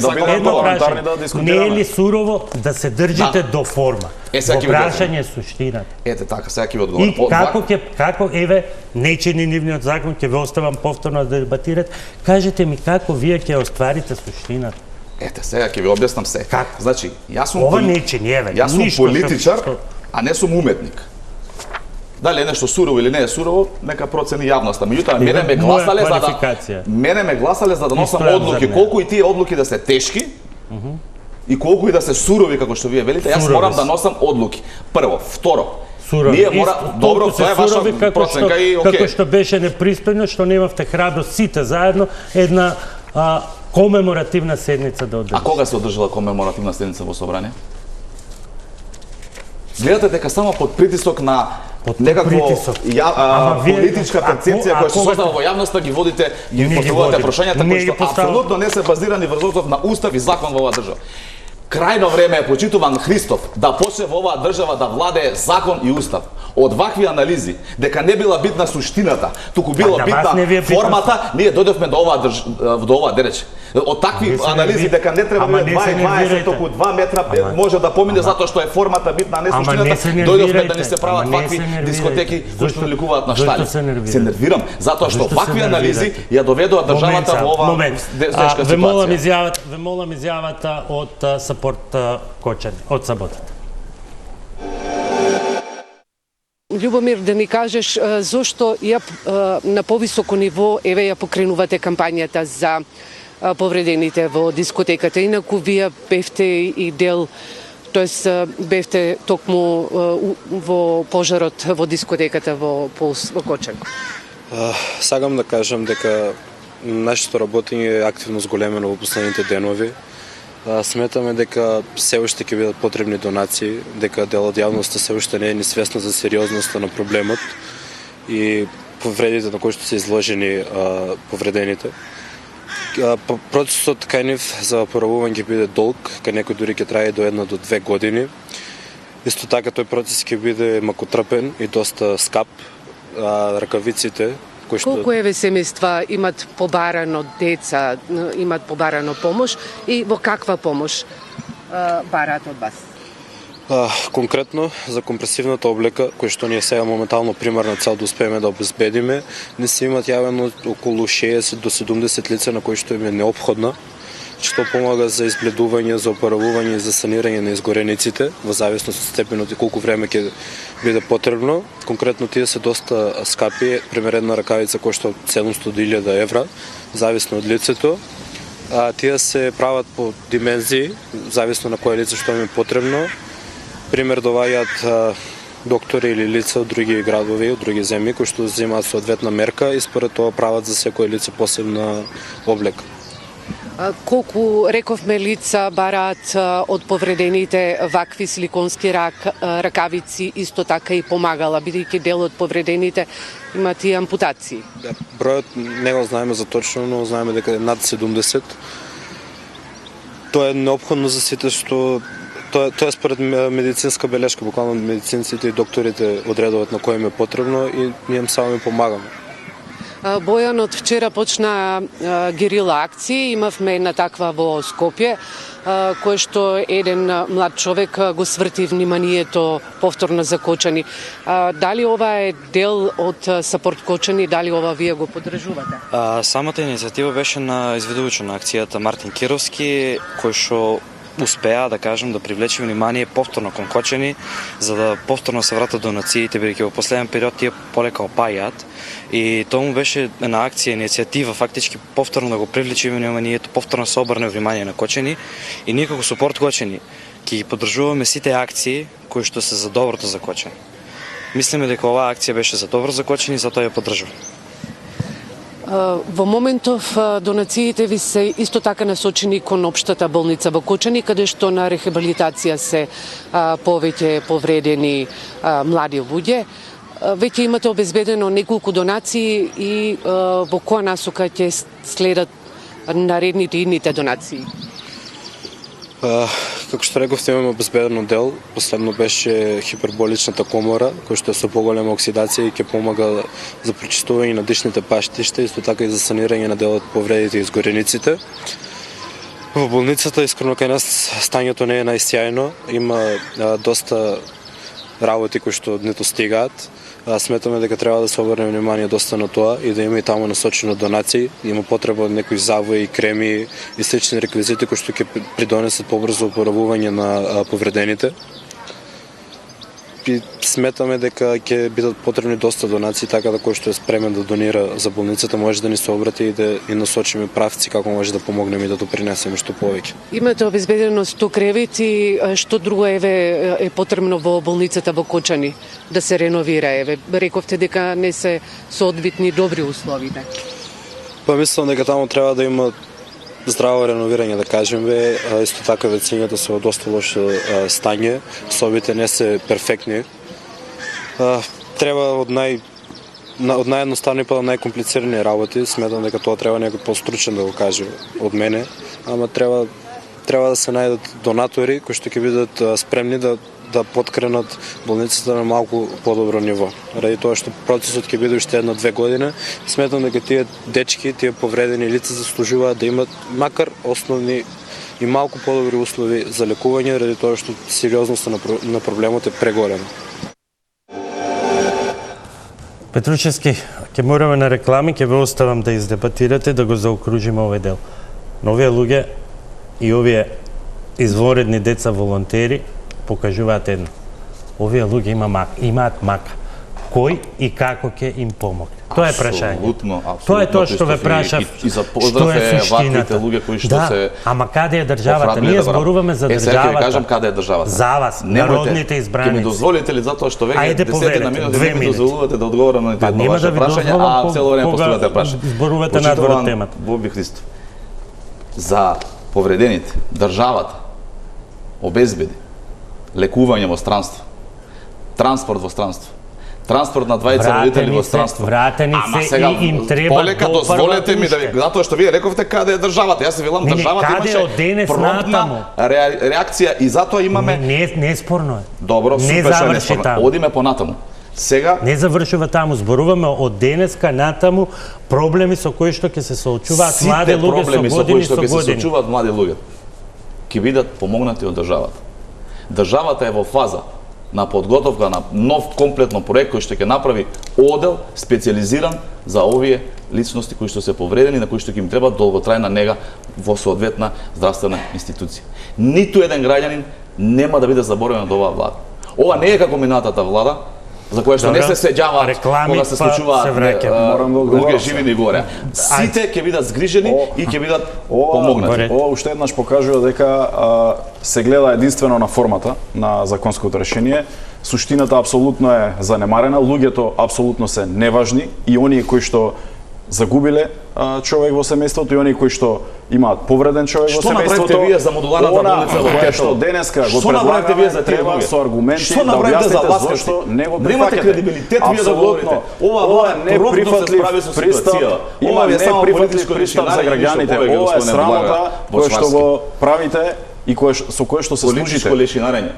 A: Не е ли сурово да се држите до форма? Во прашање суштината.
C: Ете така, сега ќе ви одговорам.
A: И како еве нечини нивниот закон ќе ве оставам повторно да дебатирате. Кажете ми како вие ќе остварите суштината?
C: Ете, сега ќе ви објаснам се. Значи, јас сум политичар, а не сум уметник. Дали е нешто сурово или не е сурово, нека процени јавноста. Меѓутоа, мене ме гласале за да носам одлуки, колку и тие одлуки да се тешки, и колку и да се сурови, како што вие велите, јас морам да носам одлуки. Прво, второ,
A: сурови.
C: Ние мора- добро,
A: Толку се
C: тоа е ваша
A: сурови
C: проценка и окей.
A: како што беше непристойно што немавте храброст сите заедно една комеморативна седница да
C: А
A: одржите.
C: кога се одржала комеморативна седница во собрание? Гледате дека само под притисок на некакво
A: притисок. Ама вие-
C: политичка перцепција која се
A: кога-
C: создава во јавноста ги водите, ги
A: Ние ги
C: поставувате
A: водиме.
C: прашањата
A: Ние
C: кои
A: ги
C: што
A: поставуваме.
C: апсолутно не се базирани врз основ на устав и закон во оваа држава. Крајно време е почитуван Христов да почне во оваа држава да владее закон и устав. Од вакви анализи, дека не била битна суштината, туку било
A: на вас не ви е
C: битна
A: битна
C: формата, ние дојдовме до оваа дереч. Од такви
A: Не се
C: анализи
A: нерви-
C: дека не треба
A: Ама
C: да
A: не
C: е
A: се
C: 2,20,
A: нервирайте.
C: туку 2 метра може да помине затоа што е формата битна, а не
A: Ама не
C: суштината.
A: се
C: Дојдовме да
A: нервирајте.
C: ни се прават
A: Ама не
C: вакви
A: се нервирајте.
C: дискотеки кои што ликуваат на
A: Зошто
C: штали.
A: се нервирате?
C: Се нервирам затоа што
A: Зошто се
C: вакви анализи
A: нервирате?
C: ја доведоа државата во оваа тешка
A: Ве молам
C: ситуација.
A: изјавата од Сапорт Кочани, од саботата.
D: Љубомир, да ни кажеш зошто ја на повисоко ниво еве ја покренувате кампањата за повредените во дискотеката. Инаку вие бевте и дел, тоест бевте токму во пожарот во дискотеката во Кочани.
E: Сакам да кажам дека нашето работење е активно зголемено во последните денови. Сметаме дека се уште ќе бидат потребни донации, дека дел од јавноста се уште не е ни свесна за сериозноста на проблемот и повредите на кои што се изложени повредените. Процесот кај нив за поравување ќе биде долг, кај некој дури ќе трае до 1 до 2 години. Исто така тој процес ќе биде макотрпен и доста скап. Ракавиците кои што
D: Колку еве семејства имат побарано деца, имат побарано помош и во каква помош бараат од вас?
E: Конкретно за компресивната облека, која што ние сега моментално примарна цел да успееме да обезбедиме, не се имат јавено околу 60 до 70 лица на кои што им е неопходна, што помага за избледување, за оправување и за санирање на изгорениците, во зависност од степенот и колку време ќе биде потребно. Конкретно тие се доста скапи, пример една ракавица кошта 700.000 евра, зависно од лицето. Тие се прават по димензии, зависно на кое лице што им е потребно. Пример доваѓаат доктори или лица од други градови, од други земји, кои што земаат соодветна мерка и според тоа прават за секој лице посебна облека.
D: Колку, рековме, лица бараат од повредените вакви силиконски ракавици, исто така и помагала, бидејќи дел од повредените имат и ампутации?
E: Бројот не го знаеме за точно, но знаеме дека е над 70. Тоа е неопходно за сите што Тоа е според медицинска белешка, буквално медицинците и докторите одредуваат на кој им е потребно и ние им само ми помагаме.
D: Бојан, од вчера почна герила акција, имавме една таква во Скопје, кој што еден млад човек го сврти вниманието повторно за Кочани. Дали ова е дел од Сапорт Кочани, дали ова вие го поддржувате?
F: Самата иницијатива беше на изведувачот на акцијата Мартин Кировски, кој што успеа, да кажем, да привлече внимание повторно кон Кочани, за да повторно се вратат донациите, бидејќи во последен период тие полека опајаат. И тоа му беше една акција, иницијатива, фактички повторно да го привлече вниманието, повторно се обрне внимание на Кочани. И ние како Сапорт Кочани ќе ги поддржуваме сите акции кои што се за доброто за Кочани. Мислиме дека оваа акција беше за добро за Кочани, затоа ја поддржуваме.
D: Во моментов донациите ви се исто така насочени кон општата болница во Кочани, каде што на рехабилитација се повеќе повредени млади луѓе. Веќе имате обезбедено неколку донации и во која насока ќе следат наредните идните донации?
E: Како што рековте, имаме обезбедено дел. Последно беше хиперболичната комора, која што е со поголема оксидација и ќе помага за прочистување на дишните паштишта, исто така и за санирање на дел од повредите и изгорениците. Во болницата, искрено кај нас, стањето не е најсјајно. Има доста работи кои што не достигаат. Сметаме дека треба да се обрне внимание доста на тоа и да има и таму насочено донации. Има потреба од некои завои, креми и слични реквизити кои што ќе придонесат побрзо оправување на повредените. и сметаме дека ќе бидат потребни доста донации, така да кој што е спремен да донира за болницата може да ни се обрати и да и насочиме правци како може да помогнеме и да допринесеме што повеќе.
D: Имате обезбедено 100 кревети, што друго е потребно во болницата во Кочани да се реновира? Рековте дека не се соодветни добри условите.
E: Па мислам дека таму треба да има здраво реновирање, да кажеме. Исто така вецењата се во доста лошо стање, собите не се перфектни. Треба од наједноставни па до најкомплицирани работи. Сметам дека тоа треба некој постручен да го каже од мене, ама треба да се најдат донатори кои што ќе бидат спремни да подкренат болницата на малку подобро ниво. Ради тоа што процесот ќе биде уште 1-2 години, сметам дека тие дечки, тие повредени лица заслужуваат да имат макар основни и малку подобри услови за лекување, ради тоа што сериозноста на проблемот е преголема.
A: Петручевски, ќе мораме на реклами, ќе ве оставам да издебатирате, да го заокружиме овој дел. Но овие луѓе и овие извонредни деца волонтери покажуваат едно. Овие луѓе имаат мака. Кој и како ќе им помогне? Тоа е прашање.
C: Апсолутно.
A: Тоа е тоа што ве прашав.
C: И за поздрав е ваквите луѓе кои што се
A: ама каде е државата? Ние зборуваме за државата.
C: Сега ќе ви кажам каде е државата.
A: За вас, народните избраници.
C: Ќе ми дозволите ли затоа што веќе 10 минути
A: не
C: ми дозволувате да одговорам на едно ваше прашање, а цело време поставувате прашање.
A: Зборувате надвор од темата.
C: Боби Христов. За повредените државата обезбеди лекување во странство, транспорт во странство, транспорт на 2 родители во странство.
A: Вратени се и им треба
C: полека дозволете ми да ви, затоа што вие рековте каде е државата. Јас се велам државата имаше промптна реакција и затоа имаме
A: не е спорно е.
C: Добро, супер што не е спорно. Одиме понатаму. Сега
A: не завршува таму, зборуваме од денеска натаму проблеми со кои што ќе се соочуваат млади луѓе со години со години. Сите проблеми со кои што ќе се соочуваат млади луѓе ќе бидат помогнати од државата. Државата е во фаза на подготовка на нов комплетно проект кој што ќе направи одел специјализиран за овие личности кои што се повредени, на кои што ќе им треба долготрајна нега во соодветна здравствена институција. Ниту еден граѓанин нема да биде заборавен од оваа влада. Ова не е како минатата влада, за која што не се седјаваат кога се случуваат луѓе живи и горе. Сите ќе бидат згрижени и ќе бидат помогнати.
B: Ова уште еднаш покажува дека се гледа единствено на формата на законското решение. Суштината апсолутно е занемарена, луѓето апсолутно се неважни и оние кои што загубиле човек во семејството и оние кои што имаат повреден човек во семејството.
C: Што направите вие за модуларната болница во Кечо?
B: Што денеска го предлагаме, треба со аргументи да објасните зошто не го прифаќате.
C: Немате кредибилитет вие да говорите. Ова
B: не прифатлив пристап. Ова не прифатлив пристап за граѓаните. Ова е срамота која што го правите и со кое што се служите.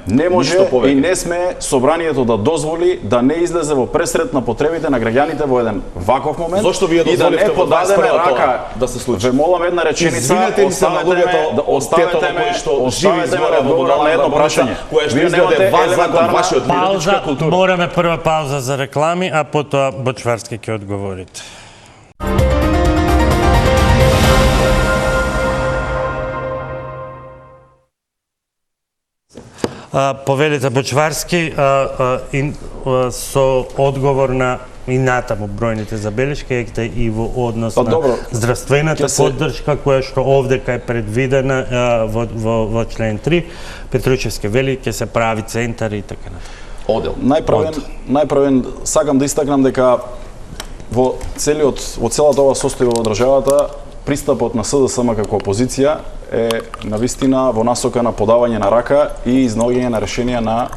B: Не може и не сме собранието да дозволи да не излезе во пресред на потребите на граѓаните во еден ваков момент.
C: Зошто вие дозволивте во 21 да се случи?
B: Ве молам една реченица, оставете ме да одговорам на едно прашање.
C: Вие немате вашиот
A: пауза, мораме прва пауза за реклами, а потоа Бочварски ќе одговорите. Повелите Бочварски со одговор на и натаму бројните забелешки и во однос на здравствената поддршка која што овдека е предвидена во член 3. Петручевски вели ќе се прави центар и така натаму.
C: Одел.
B: Најправен сакам да истакнам дека во целата ова состојба во државата пристапот на СДСМ како опозиција е навистина во насока на подавање на рака и изнаоѓање на решенија на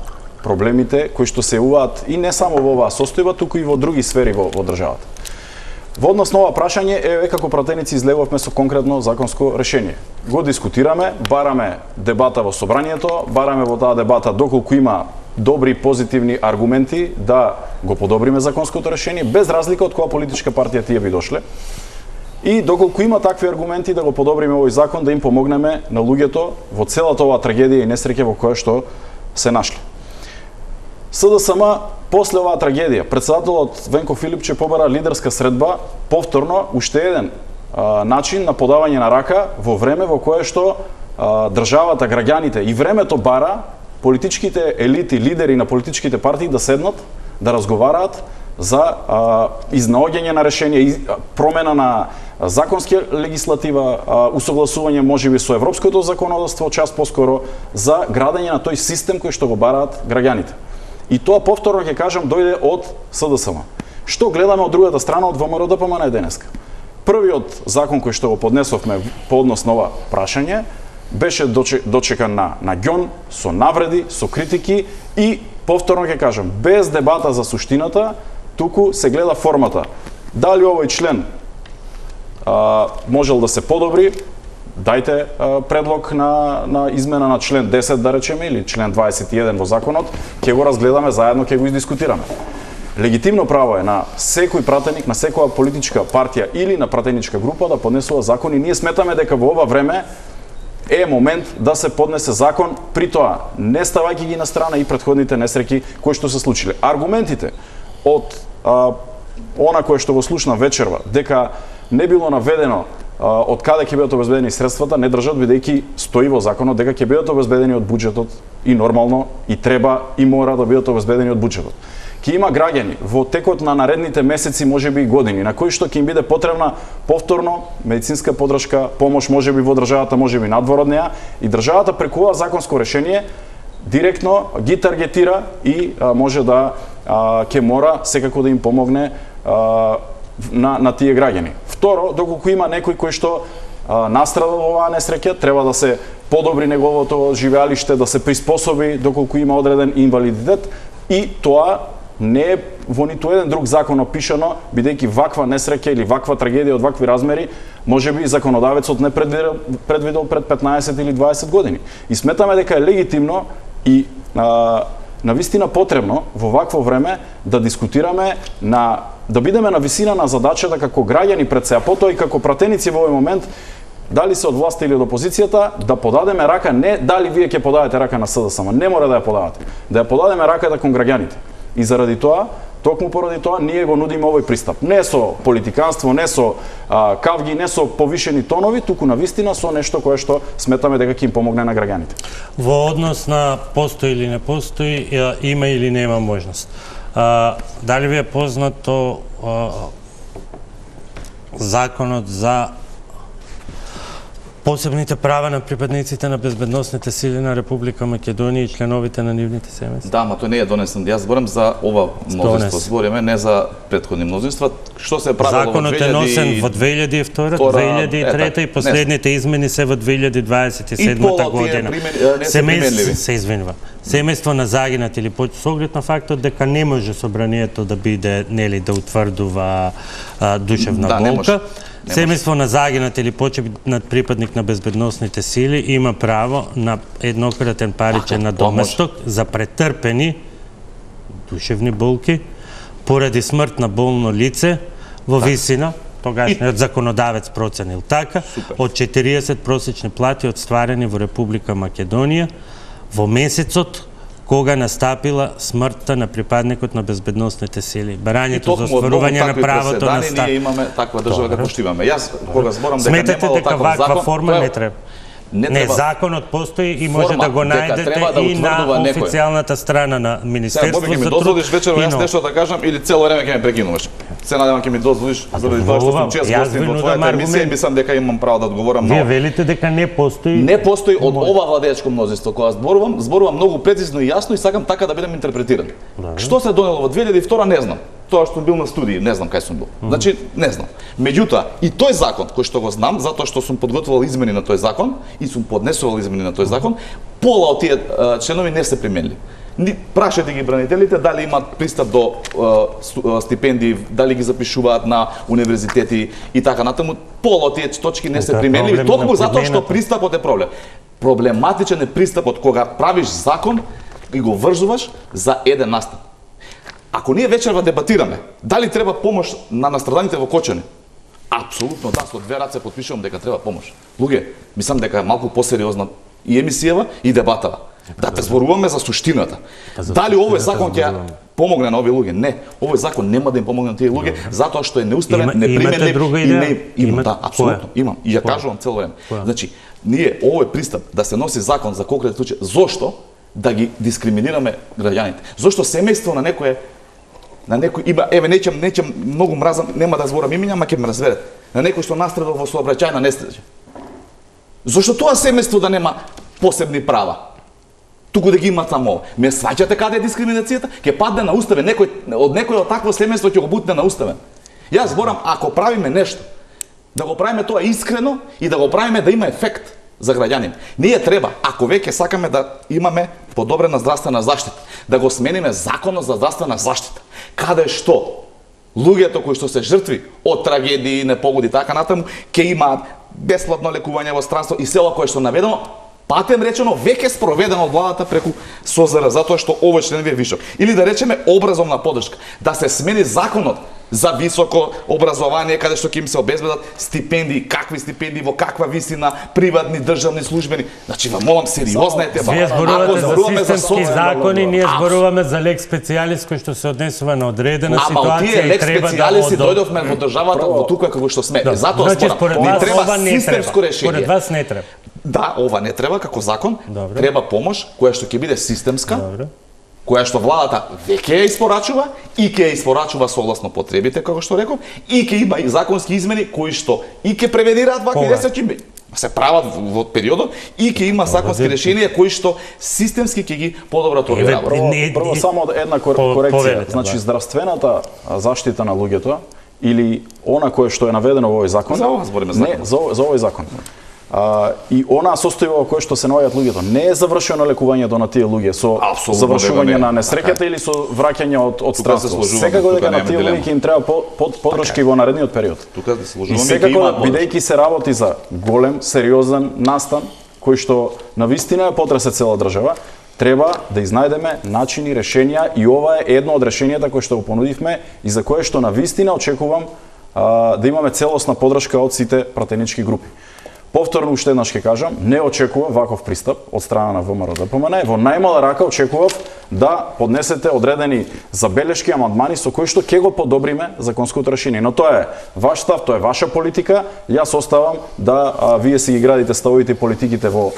B: проблемите кои што се јавуваат и не само во оваа состојба, туку и во други сфери во државата. Во однос на ова прашање, еве како пратеници излегувавме со конкретно законско решение. Го дискутираме, бараме дебата во собранието, бараме во таа дебата доколку има добри позитивни аргументи да го подобриме законското решение, без разлика од која политичка партија тие би дошле. И доколку има такви аргументи да го подобриме овој закон, да им помогнеме на луѓето во целата оваа трагедија и несреќа во која што се нашле. СДСМ после оваа трагедија, председателот Венко Филипче побара лидерска средба, повторно уште еден начин на подавање на рака во време во кое што државата, граѓаните и времето бара политичките елити, лидери на политичките партии да седнат, да разговараат за изнаоѓање на решение, промена на законска легислатива, усогласување можеби со европското законодавство, час поскоро за градење на тој систем кој што го бараат граѓаните. И тоа повторно ќе кажам дојде од СДСМ. Што гледаме од другата страна од ВМРО ДПМН денеска? Првиот закон кој што го поднесовме по однос на ова прашање беше дочекан на ѓон, со навреди, со критики и повторно ќе кажам, без дебата за суштината, туку се гледа формата. Дали овој член можел да се подобри, дајте предлог на измена на член 10, да речеме, или член 21 во законот, ќе го разгледаме заедно, ќе го издискутираме. Легитимно право е на секој пратеник, на секоја политичка партија или на пратеничка група да поднесува закони. Ние сметаме дека во ова време е момент да се поднесе закон, при тоа не ставајќи ги на страна и претходните несреќи кои што се случиле. Аргументите од она кое што го слушна вечерва, дека не било наведено од каде ќе бидат обезбедени средствата, не држат, бидејќи стои во законот дека ќе бидат обезбедени од буџетот и нормално и треба и мора да бидат обезбедени од буџетот. Ќе има граѓани во текот на наредните месеци, можеби и години, на кои што ќе им биде потребна повторно медицинска поддршка, помош можеби во државата, можеби надвор од неа, и државата преку ова законско решение директно ги таргетира и може да ќе мора секако да им помогне на тие граѓани. Второ, доколку има некој кој што настрадал во оваа несреќа, треба да се подобри неговото живеалиште, да се приспособи доколку има одреден инвалидитет, и тоа не е во ниту еден друг закон опишано, бидејќи ваква несреќа или ваква трагедија од вакви размери можеби законодавецот не предвидел пред 15 или 20 години. И сметаме дека е легитимно и навистина потребно во вакво време да дискутираме, да бидеме на висина на задачата како граѓани пред се, а потоа и како пратеници во овој момент, дали се од власта или од опозицијата, да подадеме рака, не дали вие ќе подадете рака на СДСМ, не мора да ја подавате, да ја подадеме раката кон граѓаните. И заради тоа, токму поради тоа, ние го нудиме овој пристап. Не со политиканство, не со кавги, не со повишени тонови, туку навистина со нешто кое што сметаме дека ќе им помогне на граѓаните.
A: Во однос на постои или не постои, има или нема можност. Дали ви е познато законот за посебните права на припадниците на безбедносните сили на Република Македонија и членовите на нивните семејства?
C: Да, ма тој не е донесен. Јас зборам за ова мнозинство, збориме не за претходни мнозинства. Што се правило во 2000...
A: Законот е носен во 2002, 2003 и последните измени се во 2027 година. Семејство на загинат или со оглед на фактот дека не може собранието да биде, нели, да утврдува душевна болка. Семејство на загинат или почетнат припадник на безбедносните сили има право на еднократен паричен надоместок за претрпени душевни болки поради смрт на болно лице во висина, тогашниот законодавец проценил така, од 40 просечни плати одстварени во Република Македонија во месецот кога настапила смртта на припадникот на безбедносните сили. Барањето за остварување на правото на
C: ние имаме таква држава како што имаме. Јас кога зборам дека немало таков закон,
A: ваква форма не треба. Не, законот постои и може да го најдете и на официјалната страна на Министерството за труд.
C: Сега, ми дозволиш вечерва јас нешто да кажам или цело време ќе ме прекинуваш? Се надевам ќе ми дозволиш заради тоа што сум чест гостин во твојата емисија и мислам дека имам право да одговорам.
A: Вие велите дека не постои.
C: Не постои од ова владеечко мнозинство. Кога зборувам многу прецизно и јасно и сакам така да бидам интерпретиран. Што се донело во 2002 не знам. Тоа што бил на студии, не знам кај сум бил. Значи, не знам. Меѓутоа, и тој закон, кој што го знам, затоа што сум подготвувал измени на тој закон и сум поднесувал измени на тој закон, пола од тие членови не се применли. Прашете ги бранителите дали имаат пристап до стипендии, дали ги запишуваат на универзитети и така натаму. Пола од тие точки не се применливи, токму затоа што пристапот е проблем. Проблематичен е пристапот кога правиш закон и го врзуваш за еден настап. Ако ние вечерва дебатираме дали треба помош на настраданите во Кочани, апсолутно да, со две раце потпишувам дека треба помош. Луѓе, мислам дека е малку посериозна и емисијава и дебатава. Да зборуваме за суштината. Дали овој закон ќе помогне на овие луѓе? Не, овој закон нема да им помогне на тие луѓе затоа што е неуставен, неприменлив и не имам, да, апсолутно, имам. И ја кажувам цело време. Значи, ние овој пристап да се носи закон за конкретен случај, зошто? да ги дискриминираме граѓаните. Зошто семејство на некој има, еве нечем многу мразам, нема да зборам имиња, ама ќе ме разберете. На некој што настрадал во сообраќајна несреќа. Зошто тоа семејство да нема посебни права? Туку да ги има само. Ме сваќате каде е дискриминацијата? Ќе падне на уставен, од некој од такво семејство ќе го бутне на уставен. Јас зборам, ако правиме нешто, да го правиме тоа искрено и да го правиме да има ефект за граѓанин. Ние треба, ако веќе сакаме да имаме подобрена здравствена заштита, да го смениме законот за здравствена заштита, каде што луѓето кои што се жртви од трагедии, непогоди така натаму, ќе имаат бесплатно лекување во странство и село кое што наведено, патем речено, веќе спроведено од владата преку СОЗР, затоа што овој член ви е вишок. Или да речеме образовна поддршка, да се смени законот за високо образование, каде што ќе им се обезбедат стипендии, какви стипендии, во каква висина, приватни, државни службени. Значи, ва молам, сериозна е тема.
A: Вие зборувате за системски закони, ние зборуваме за лек специјалис кој што се однесува на одредена ситуација и треба да
C: лек специјалиси дојдовме во државата во тука како што сме. Затоа спорам, не треба системско решение.
A: Според вас не треба.
C: Да, ова не треба како закон. Треба помош која што ќе биде системска. Која што владата веќе ја испорачува и ќе ја испорачува согласно потребите, како што реков, и ќе има и законски измени кои што и ќе превенираат вакви несреќи, се прават во периодот и ќе има законски решенија кои што системски ќе ги подобра толерираат.
B: Прво само една корекција, значи здравствената заштита на луѓето или она кое што е наведено во овој закон,
C: за ова збориме закон.
B: За овој закон. И она состојба во која што се наоѓаат луѓето не е завршено лекувањето на тие луѓе со завршување на несреќата или со враќање од странство. Секако дека на тие луѓе им треба поддршка и во наредниот период.
C: Тука се служуваме
B: и секако бидејќи се работи за голем, сериозен настан кој што навистина потресе цела држава, треба да изнајдеме начини, решенија и ова е едно од решенијата кои што го понудивме и за кое што навистина очекувам да имаме целосна поддршка од сите пратенички групи. Повторно уште еднаш ќе кажам, не очекував ваков пристап од страна на ВМРО-ДПМН, во најмала рака очекував да поднесете одредени забелешки, амандмани со кои што ќе го подобриме законското решение. Но тоа е ваш став, тоа е ваша политика, јас оставам да вие си ги градите ставовите и политиките во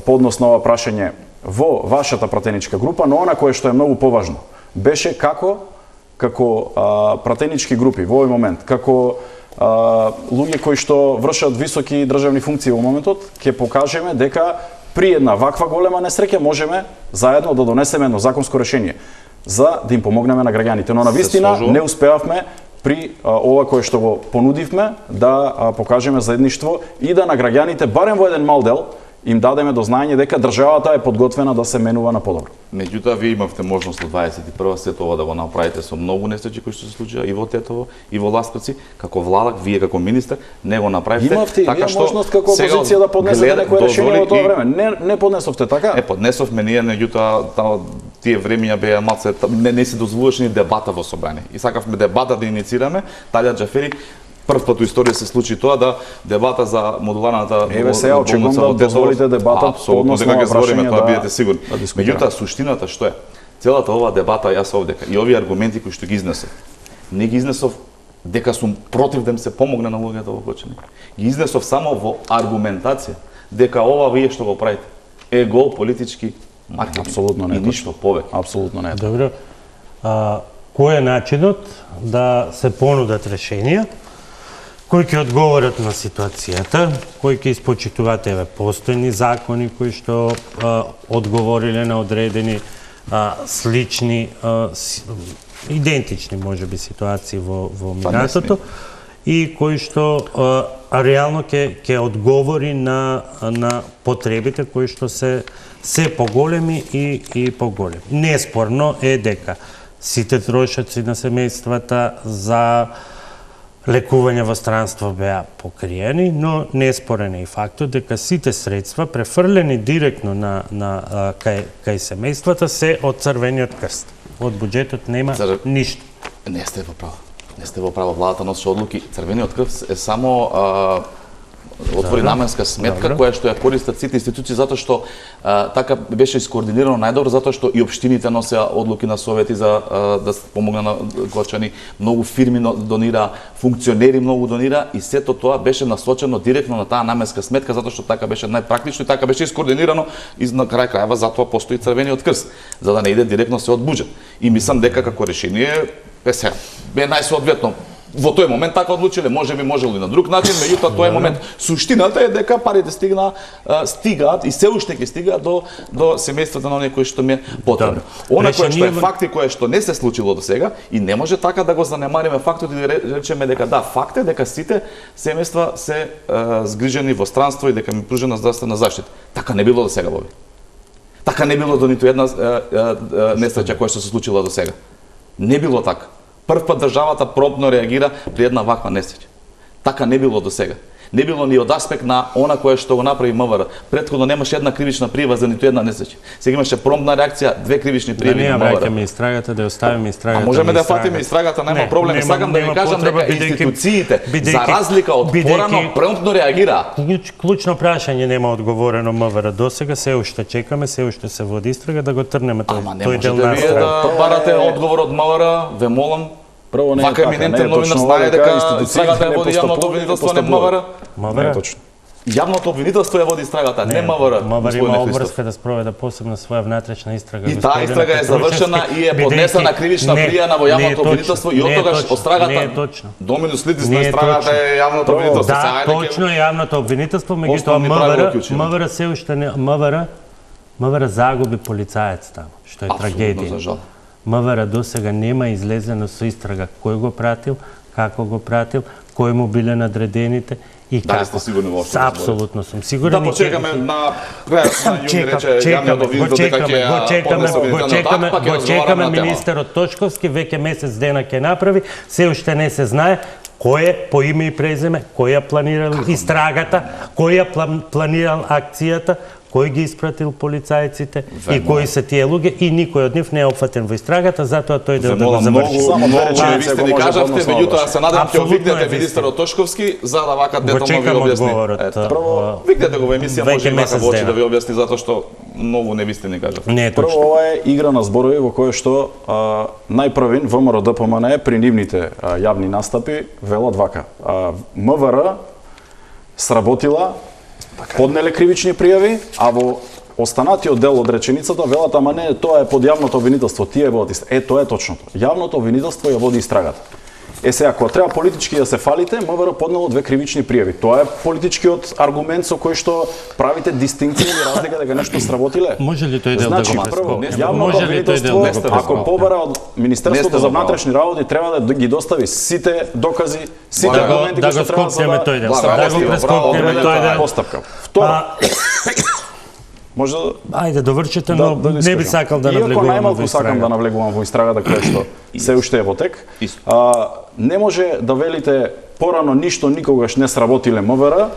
B: поднос на ова прашање во вашата пратеничка група, но она кое што е многу поважно беше како пратенички групи во овој момент, како луѓе кои што вршат високи државни функции во моментот, ќе покажеме дека при една ваква голема несреќа можеме заедно да донесеме едно законско решение за да им помогнеме на граѓаните. Но навистина не успеавме при ова кое што го понудивме да покажеме заедништво и да на граѓаните барем во еден мал дел им дадеме до знаење дека државата е подготвена да се менува на подобро.
C: Меѓутоа, вие имавте можност во 21 сет ова да го направите со многу несреќи кои што се случија и во Тетово, и во Ласпрци, како владак, вие како министер, не го направивте.
B: Имавте така што можност како опозиција да поднесете некој решение во тоа време. Не поднесовте така?
C: Поднесовме ние, меѓутоа тие времиња беа малце не се дозволуваше ни дебата во собрание. И сакавме дебата да иницираме, Талја Џафери прв пат во историја се случи тоа да дебата за модуларната
B: болница во дозволите дебатот
C: по однос на прашање тоа бидете сигурни. Меѓутоа суштината што е? Целата оваа дебата јас овдека и овие аргументи кои што ги изнесов, не ги изнесов дека сум против да им се помогне на луѓето во Кочани. Ги изнесов само во аргументација дека ова вие што го правите е гол политички маркетинг.
B: Апсолутно не е
C: ништо повеќе.
B: Апсолутно не е.
A: Добро. Кој е начинот да се понудат решенија кои ќе одговорат на ситуацијата, кои ќе испочитуваат постојни закони кои што одговориле на одредени слични, идентични можеби ситуации во минатото и кои што реално ќе одговори на потребите кои што се поголеми и поголеми. Неспорно е дека сите трошоци на семејствата за лекување во странство беа покриени, но неспорен е и фактот дека сите средства префрлени директно кај семејствата се од Црвениот крст. Од буџетот нема ништо.
C: Не сте во право. Не сте во право, владата носи одлуки. Црвениот крст е само отвори наменска сметка која што ја користат сите институции затоа што така беше искоординирано најдобро затоа што и општините носеа одлуки на совети за да помогне на Гочани, многу фирми донира, функционери многу донира и сето тоа беше насочено директно на таа наменска сметка затоа што така беше најпрактично и така беше искоординирано и на крај крајва затоа постои Црвениот крст за да не иде директно се од буџет. И мислам дека како решение бе најсоодветно. Во тој момент така одлучиле, можеби можело и на друг начин, меѓутоа тој момент суштината е дека парите стигаат и се уште ќе стигаат до семејствата на оние кои што ми е потребно. Она кое што е факт и кое што не се случило до сега и не може така да го занемариме фактот и да речеме дека да, факт е дека сите семејства се згрижени во странство и дека ми пружена здравствена заштита. Така не било до сега, Боби. Така не било до ниту една несреќа која што се случила до сега. Не било така. Прв пат државата промптно реагира при една ваква несреќа. Така не било до сега. Не било ни од аспект на она кое што го направи МВР. Претходно немаше една кривична прижава за ниту една несреќа. Сега имаше промптна реакција, две кривични пријави на МВР.
A: Да не ја истрагата, да ја оставиме истрагата.
C: А можеме да ја фатиме истрагата, нема проблем. Сакам да ви кажам дека институциите за разлика од порано промптно реагираат.
A: Клучно прашање нема одговорено МВР досега, се уште чекаме, се уште се води истрага да го трнеме тој дел на
C: вие да барате одговор од МВР, ве молам.
B: Прво не е
C: така, еминентен новинар знае дека истрагата ја води јавното обвинителство, не МВР.
B: Не е точно.
C: Јавното обвинителство ја води истрагата, не МВР.
A: МВР има обврска да спроведе посебна своја внатрешна истрага.
C: И таа истрага е завршена и е поднесена кривична пријава во јавното обвинителство и оттогаш острагата.
A: Не е точно.
C: Доминус литис на истрагата е јавното обвинителство.
A: Да, точно е јавното обвинителство, меѓутоа МВР се уште не МВР загуби полицаец таму, што е трагедија. МВР досега нема излезено со истрага кој го пратил, како го пратил, кои му биле надредените и како.
C: Дали сте сигурни во ова?
A: Апсолутно сум сигурен.
C: Да почекаме на крајот на јуни рече јавниот обвинител дека ќе
A: го чекаме министерот Точковски, веќе месец дена ќе направи, се уште не се знае кој е по име и презиме, кој ја планирал истрагата, кој ја планирал акцијата, кој ги испратил полицајците и кои се тие луѓе и никој од нив не е опфатен во истрагата, затоа тој да го заврши.
C: Само две реченица вие сте ни кажавте, меѓутоа се надам ќе викнете министерот Тошковски за да вака детално ви објасни. Прво викнете го во емисија, може и вака во очи да ви објасни затоа што многу не бисте ни кажавте.
A: Не е точно.
B: Прво ова е игра на зборови во која што најпрвин ВМРО ДПМН при нивните јавни настапи велат вака. МВР сработила, поднеле кривични пријави, а во останатиот дел од реченицата велат, ама не, тоа е под јавното обвинителство, тие водат истрагата. Тоа е точното. Јавното обвинителство ја води истрагата. Сега, кога треба политички да се фалите, МВР поднело две кривични пријави. Тоа е политичкиот аргумент со кој што правите дистинкција или разлика дека нешто сработиле.
A: Може ли тој дел да го прескокне?
B: Јавното обвинителство, ако побара од Министерството за внатрешни работи, треба да ги достави сите докази, сите аргументи кои што треба за
A: да го прескокнеме тој дел.
B: Постапка. Второ, може
A: ајде довршете, но не би сакал да навлегувам во истрагата.
B: Иако најмалку сакам да навлегувам во истрагата која што се уште е во тек. Не може да велите порано ништо никогаш не сработиле МВР,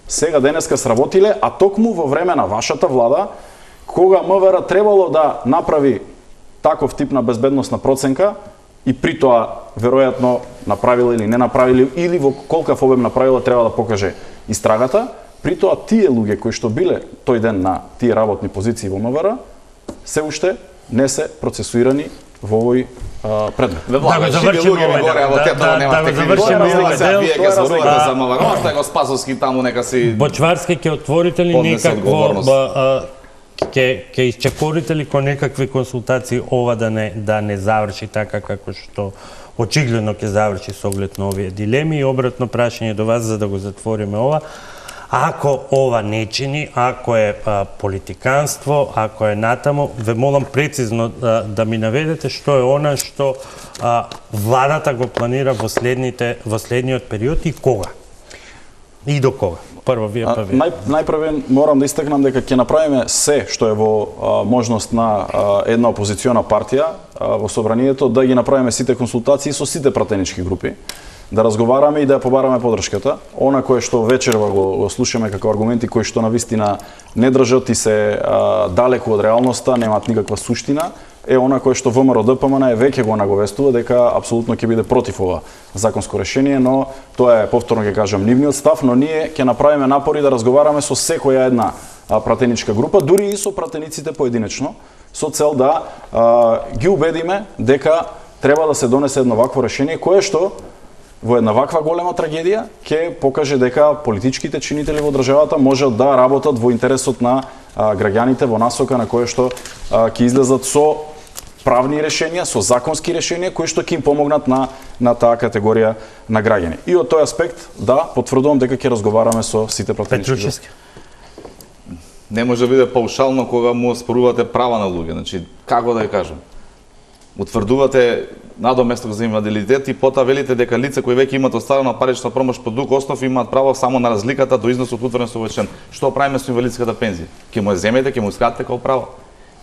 B: сега денеска сработиле, а токму во време на вашата влада, кога МВР требало да направи таков тип на безбедносна проценка и при тоа веројатно направила или не направили или во колкав обем направила треба да покаже истрагата. При тоа тие луѓе кои што биле тој ден на тие работни позиции во МВР се уште не се процесуирани во овој предмет.
C: Да го завршиме вие ќе зборувате за МВР, остави го Спасовски таму нека си
A: Бочварски ќе отворите ли некакво ќе исчекорите ли кон некакви консултации ова да не заврши така како што очигледно ќе заврши со оглед на овие дилеми и обратно прашање до вас за да го затвориме ова. Ако ова не чини, ако е политиканство, ако е натаму, ве молам прецизно да ми наведете што е она што владата го планира во следниот период и кога? И до кога? Прво вие па вие.
B: Најпрвен морам да истакнам дека ќе направиме се што е во можност на една опозициона партија во собранието да ги направиме сите консултации со сите пратенички групи, да разговараме и да ја побараме поддршката. Она кое што вечерва го слушаме како аргументи кои што навистина не држат и се далеку од реалноста, немаат никаква суштина, е она кое што ВМРО ДПМН веќе го наговестува дека апсолутно ќе биде против ова законско решение, но тоа е, повторно ќе кажам, нивниот став, но ние ќе направиме напори да разговараме со секоја една пратеничка група, дури и со пратениците поединечно, со цел да ги убедиме дека треба да се донесе едно вакво решение кое што во една ваква голема трагедија ќе покаже дека политичките чинители во државата можат да работат во интересот на граѓаните во насока на кое што ќе излезат со правни решенија, со законски решенија кои што ќе им помогнат на таа категорија на граѓани. И од тој аспект, да, потврдувам дека ќе разговараме со сите пратенички.
C: Не може да биде паушално кога му оспорувате права на луѓе. Значи, како да ја кажам? Утврдувате надоместок за инвалидитет и потоа велите дека лица кои веќе имаат оставена парична помош по друг основ имаат право само на разликата до износот утврден со овој член. Што правиме со инвалидската пензија? Ќе му ја земете, ќе му скратите како право?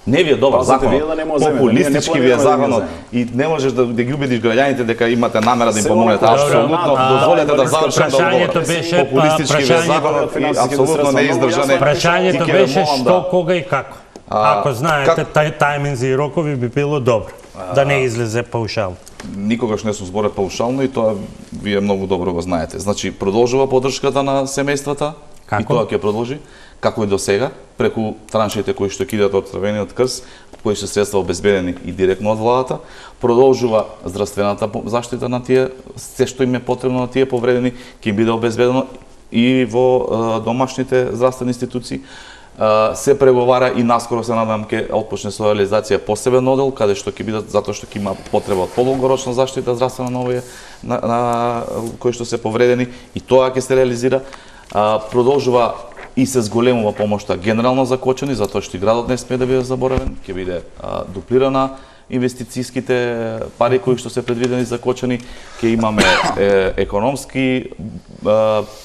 C: Не ви е добар закон, популистички ви е законот и не можеш да ги убедиш граѓаните дека имате намера да им помогнете. Апсолутно, дозволете да завршам договорот. Популистички ви е законот и апсолутно не издржане.
A: Прашањето беше што, кога и како. Ако знаете тајминзи и рокови би било добро, да не излезе паушално.
C: Никогаш не сум зборел паушално и тоа вие многу добро го знаете. Значи, продолжува поддршката на семејствата и тоа ќе продолжи, како и до сега, преку траншите кои што кидат од Црвениот крст, кои се средства обезбедени и директно од владата, продолжува здравствената заштита на тие, се што им е потребно на тие повредени, ќе им биде обезбедено и во домашните здравствени институции. Се преговара и наскоро се надам ќе отпочне со реализација посебен одел каде што ќе бидат, затоа што ќе има потреба од подолгорочна заштита здравствена на овие на кои што се повредени и тоа ќе се реализира. Продолжува и се зголемува помошта генерално за Кочани, затоа што и градот не смее да биде заборавен, ќе биде дуплирана инвестицијските пари кои што се предвидени за Кочани, ќе имаме економски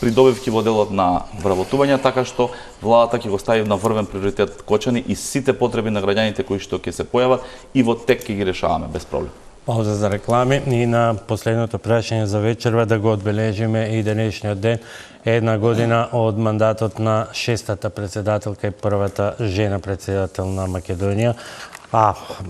C: придобивки во делот на вработување, така што владата ќе го стави на врвен приоритет Кочани и сите потреби на граѓаните кои што ќе се појават и во тек ќе ги решаваме без проблем.
A: Пауза за реклами и на последното прашање за вечерва да го одбележиме и денешниот ден, една година од мандатот на шестата председателка и првата жена председател на Македонија.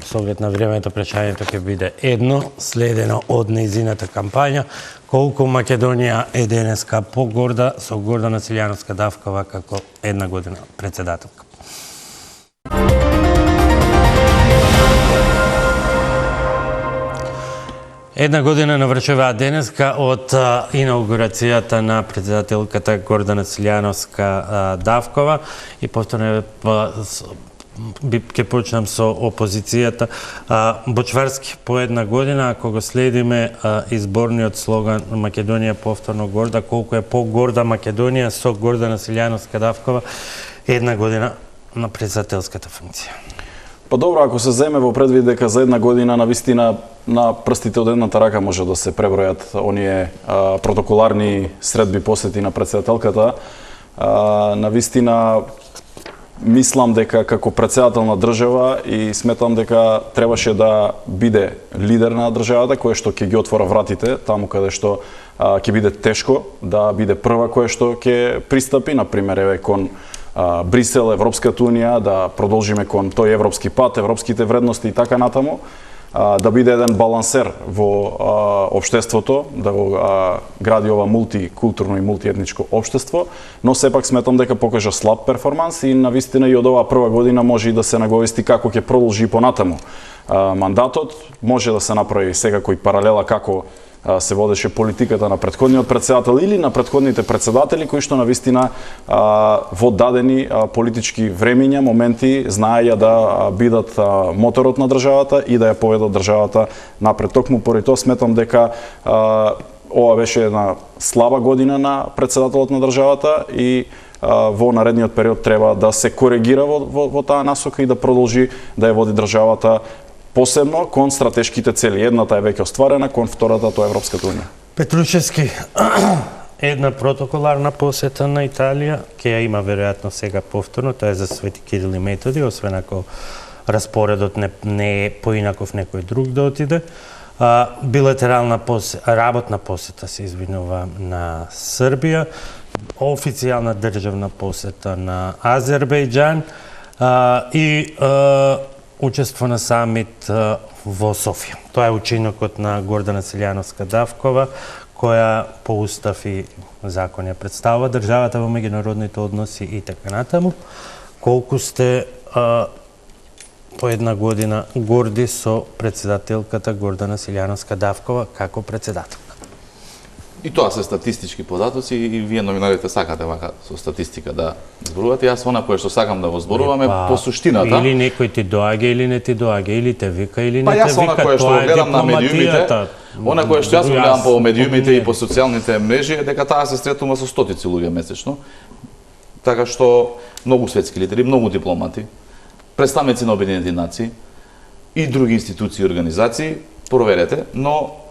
A: Со оглед на времето прашањето ќе биде едно, следено од нејзината кампања. Колку Македонија е денеска погорда со Гордана Силјановска-Давкова како една година председателка? Една година навршува денеска од инаугурацијата на председателката Гордана Силјановска-Давкова и повторно ќе почнам со опозицијата. Бочварски по една година, ако го следиме изборниот слоган Македонија повторно горда, колку е погорда Македонија со Гордана Силјановска-Давкова една година на председателската функција.
B: Па добро, ако се земе во предвид дека за една година навистина на прстите од едната рака може да се пребројат оние протоколарни средби посети на председателката, навистина мислам дека како председател на држава и сметам дека требаше да биде лидер на државата кој што ќе ги отвора вратите таму каде што ќе биде тешко, да биде прва која што ќе пристапи, например еве кон Брисел, Европската унија, да продолжиме кон тој европски пат, европските вредности и така натаму, да биде еден балансер во општеството, да го гради ова мултикултурно и мултиетничко општество, но сепак сметам дека покажа слаб перформанс и навистина и од оваа прва година може и да се наговести како ќе продолжи понатаму мандатот, може да се направи секако и паралела како се водеше политиката на претходниот председател или на претходните председатели кои што навистина во дадени политички времиња, моменти знаеја да бидат моторот на државата и да ја поведат државата напред. Токму поради тоа сметам дека ова беше една слаба година на председателот на државата и во наредниот период треба да се коригира во таа насока и да продолжи да ја води државата посебно кон стратешките цели. Едната е веќе остварена, кон втората тоа е Европската унија.
A: Петрушевски, една протоколарна посета на Италија, ќе ја има веројатно сега повторно, тоа е за Свети Кирил и Методи, освен ако распоредот не е поинаков некој друг да отиде. Билатерална работна посета се извинува на Србија, официјална државна посета на Азербејџан и учество на самит во Софија. Тоа е учинокот на Гордана Силјановска-Давкова, која по устав и закон ја представува државата во меѓународните односи и така натаму. Колку сте по една година горди со председателката Гордана Силјановска-Давкова како председател?
C: И тоа се статистички податоци и вие новинарите сакате вака со статистика да зборувате. Јас она кое што сакам да го зборуваме по суштината.
A: Или некој ти доаѓа или не ти доаѓа, или те вика или не
C: па,
A: те вика.
C: Па јас она кое што гледам на медиумите, она кое што јас гледам по медиумите и по социјалните мрежи е дека таа се сретува со стотици луѓе месечно. Така што многу светски лидери, многу дипломати, представници на Обединетите нации и други институции и организации, проверете, но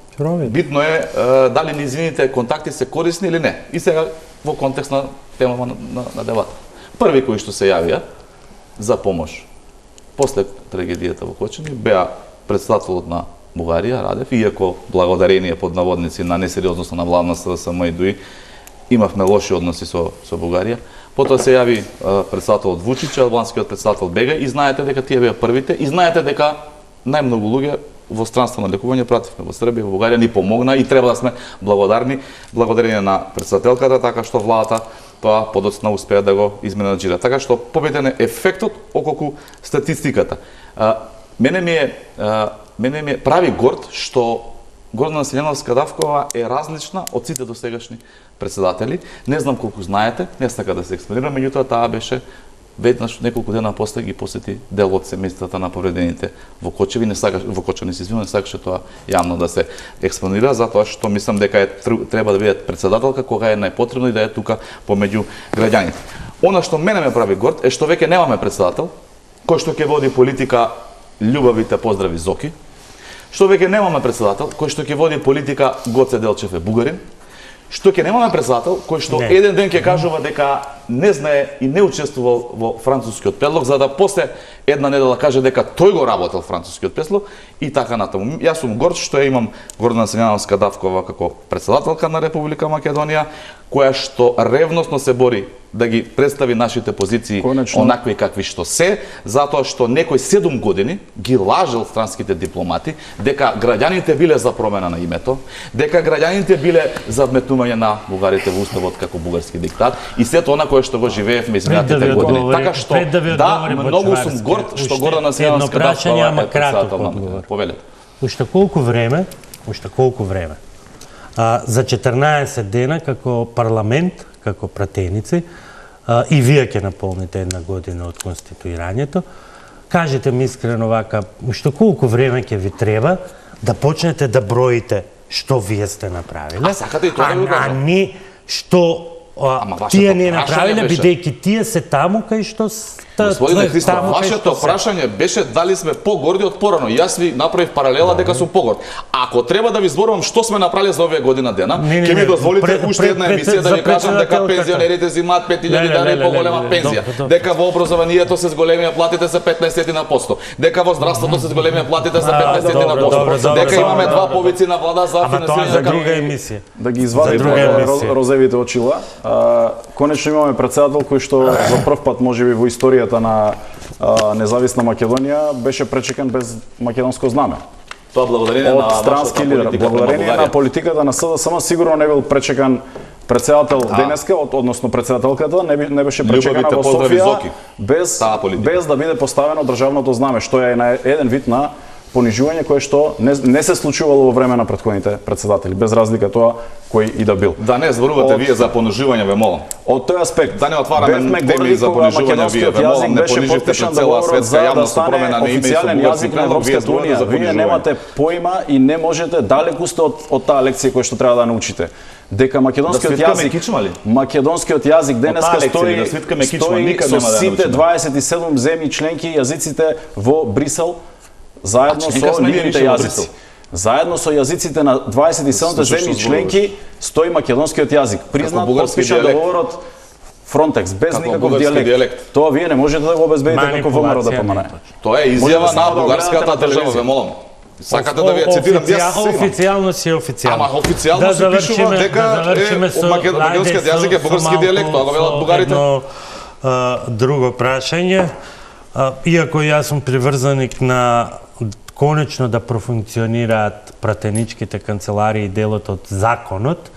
C: битно е дали низините контакти се корисни или не. И сега во контекст на темава на дебата. Први кои што се јавија за помош после трагедијата во Кочани беа председателот на Бугарија, Радев, иако благодарение под наводници на несериозноста на влада на СДСМ и ДУИ, имавме лоши односи со Бугарија. Потоа се јави председателот Вучич, албанскиот председател Бега, и знаете дека тие беа првите, и знаете дека најмногу луѓе во странство на лекување пративме во Србија, во Бугарија, ни помогна и треба да сме благодарни, благодарение на председателката, така што владата тоа подоцна успеа да го изменаџира. Така што победен е ефектот околку статистиката. Мене ми е прави горд што Гордана Силјановска-Давкова е различна од сите досегашни председатели. Не знам колку знаете, не сака да се експонира, меѓутоа таа беше веднаш неколку дена после ги посети дел од семејствата на повредените во Кочани, не сакаше тоа јавно да се експонира, затоа што мислам дека треба да биде председателка кога е најпотребно и да е тука помеѓу граѓаните. Она што мене ме прави горд е што веќе немаме председател кој што ќе води политика љубавите поздрави Зоки, што веќе немаме председател кој што ќе води политика Гоце Делчев е бугарин, што ќе немаме председател кој што еден ден ќе кажува дека не знае и не учествувал во францускиот предлог, за да после една недела каже дека тој го работел францускиот предлог и така натаму. Јас сум горд што ја имам Гордана Силјановска-Давкова како председателка на Република Македонија, која што ревносно се бори да ги представи нашите позиции онакви какви што се, затоа што некој 7 години ги лажел странските дипломати дека граѓаните биле за промена на името, дека граѓаните биле за вметнување на бугарите во уставот како бугарски диктат и сето она кое што го живеевме изминатите години. Така што да, многу сум горд што Гордана Силјановска-Давкова е председател на повелето.
A: Уште колку време за 14 дена како парламент, како пратеници, и вие ќе наполните една година од конституирањето, кажете ми искрено вака, уште колку време ќе ви треба да почнете да броите што вие сте направиле, а не што тие не направиле, бидејќи тие се таму кај што
C: Господине Христо, вашето прашање беше дали сме погорди од порано. Јас ви направив паралела дека сум погорд. Ако треба да ви зборувам што сме направиле за овие година дена, ќе ми дозволите уште една емисија да ви кажам дека пензионерите зимаат 5000 денари поголема пензија, дека во образованието се зголемија платите за 15%, дека во здравството се зголемија платите за 15%, дека имаме 2 повици на влада за финансирање
A: за друга емисија.
B: Да ги извадите розевите очила. Конечно имаме председател кој што за прв пат можеби во историјата на независна Македонија беше пречекан без македонско знаме.
C: Тоа благодарение на
B: странски лидер. Благодарение на политиката на СДСМ сигурно не бил пречекан председател денеска, односно председателката не беше пречекана во Софија без да биде поставено државното знаме, што е на еден вид на понижување кое што не се случувало во време на претходните председатели, без разлика тоа кој и да бил.
C: Да не зборувате вие за понижување, ве молам.
B: Од тој аспект,
C: да не отвараме теми за понижување, вие ве молам, не пониживте пред цела светска јавност со промена на име и со бугарски предлог, вие зборувате за понижување.
B: Вие немате поима и не можете, далеку сте од таа лекција која што треба да научите. Дека македонскиот јазик денеска стои со сите 27 земји членки јазиците во Брисел, заедно со нивните јазици. Заедно со јазиците на 27 земји членки стои македонскиот јазик. Признат, подпишан договорот Фронтекс, без никаков дијалект. Тоа вие не можете да го обезбедите како ВМРО да помане.
C: Тоа е изјава на бугарската држава, ве молам. Сакате да ви ја цитирам,
A: официјално си официјално.
C: Ама официјално се пишува дека македонскиот јазик е бугарски дијалект, тоа го велат бугарите.
A: Друго прашање. Иако јас сум приврзаник на конечно да профункционираат пратеничките канцеларии делот од законот,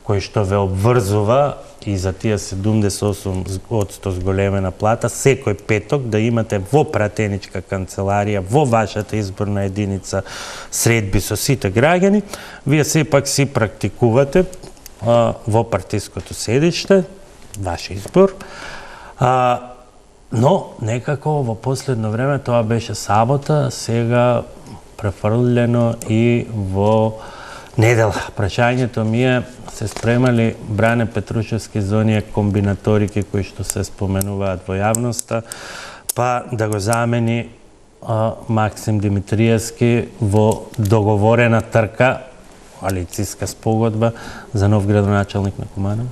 A: кој што ве обврзува и за тие 78% зголемена плата, секој петок да имате во пратеничка канцеларија, во вашата изборна единица средби со сите граѓани, вие сепак си практикувате во партиското седиште, ваш избор, но некако во последно време тоа беше сабота, сега префрлено и во недела. Прашањето ми е, се спремали Бране Петрушевски за оние комбинаторики кои што се споменуваат во јавноста, па да го замени Максим Димитриевски во договорена трка, коалициска спогодба за нов градоначалник на Куманово?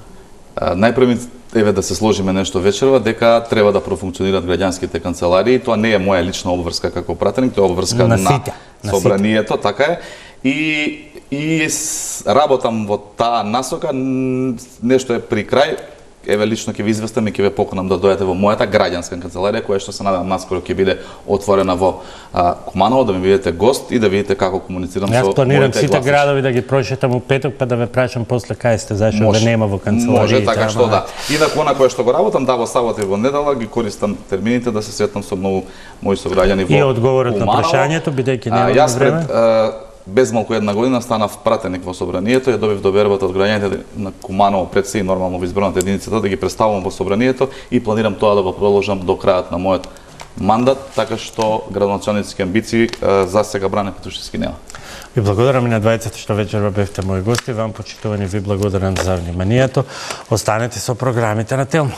C: Најпрво еве да се сложиме нешто вечерва, дека треба да профункционираат граѓанските канцеларии. Тоа не е моја лична обврска како пратеник, тоа е обврска на собранието, така е. И работам во таа насока, нешто е при крај, еве лично ќе ви известам и ќе ве поканам да дојдете во мојата граѓанска канцеларија, која што се надам наскоро ќе биде отворена во Куманово, да ми бидете гост и да видите како комуницирам со моите гласачи.
A: Јас планирам сите градови да ги прошетам у петок, па да ве прашам после кај сте, зашто ве нема во канцеларија.
C: Може, така што да. Инаку она кое што го работам, да, во сабота и во недела ги користам термините да се сретам со многу мои сограѓани во Куманово.
A: И одговорот на прашањето, бидејќи нема време.
C: Без малку една година станав пратеник во собранието, ја добив довербата од граѓаните на Куманово пред се и нормално во изборната единицата да ги представувам во собранието и планирам тоа да го продолжам до крајот на мојот мандат, така што градоначалници амбиции за сега Бране Петрушевски нема.
A: Ви благодарам и на двајцата што вечерва бевте мои гости, вам почитувани ви благодарам за вниманието. Останете со програмите на Телмо.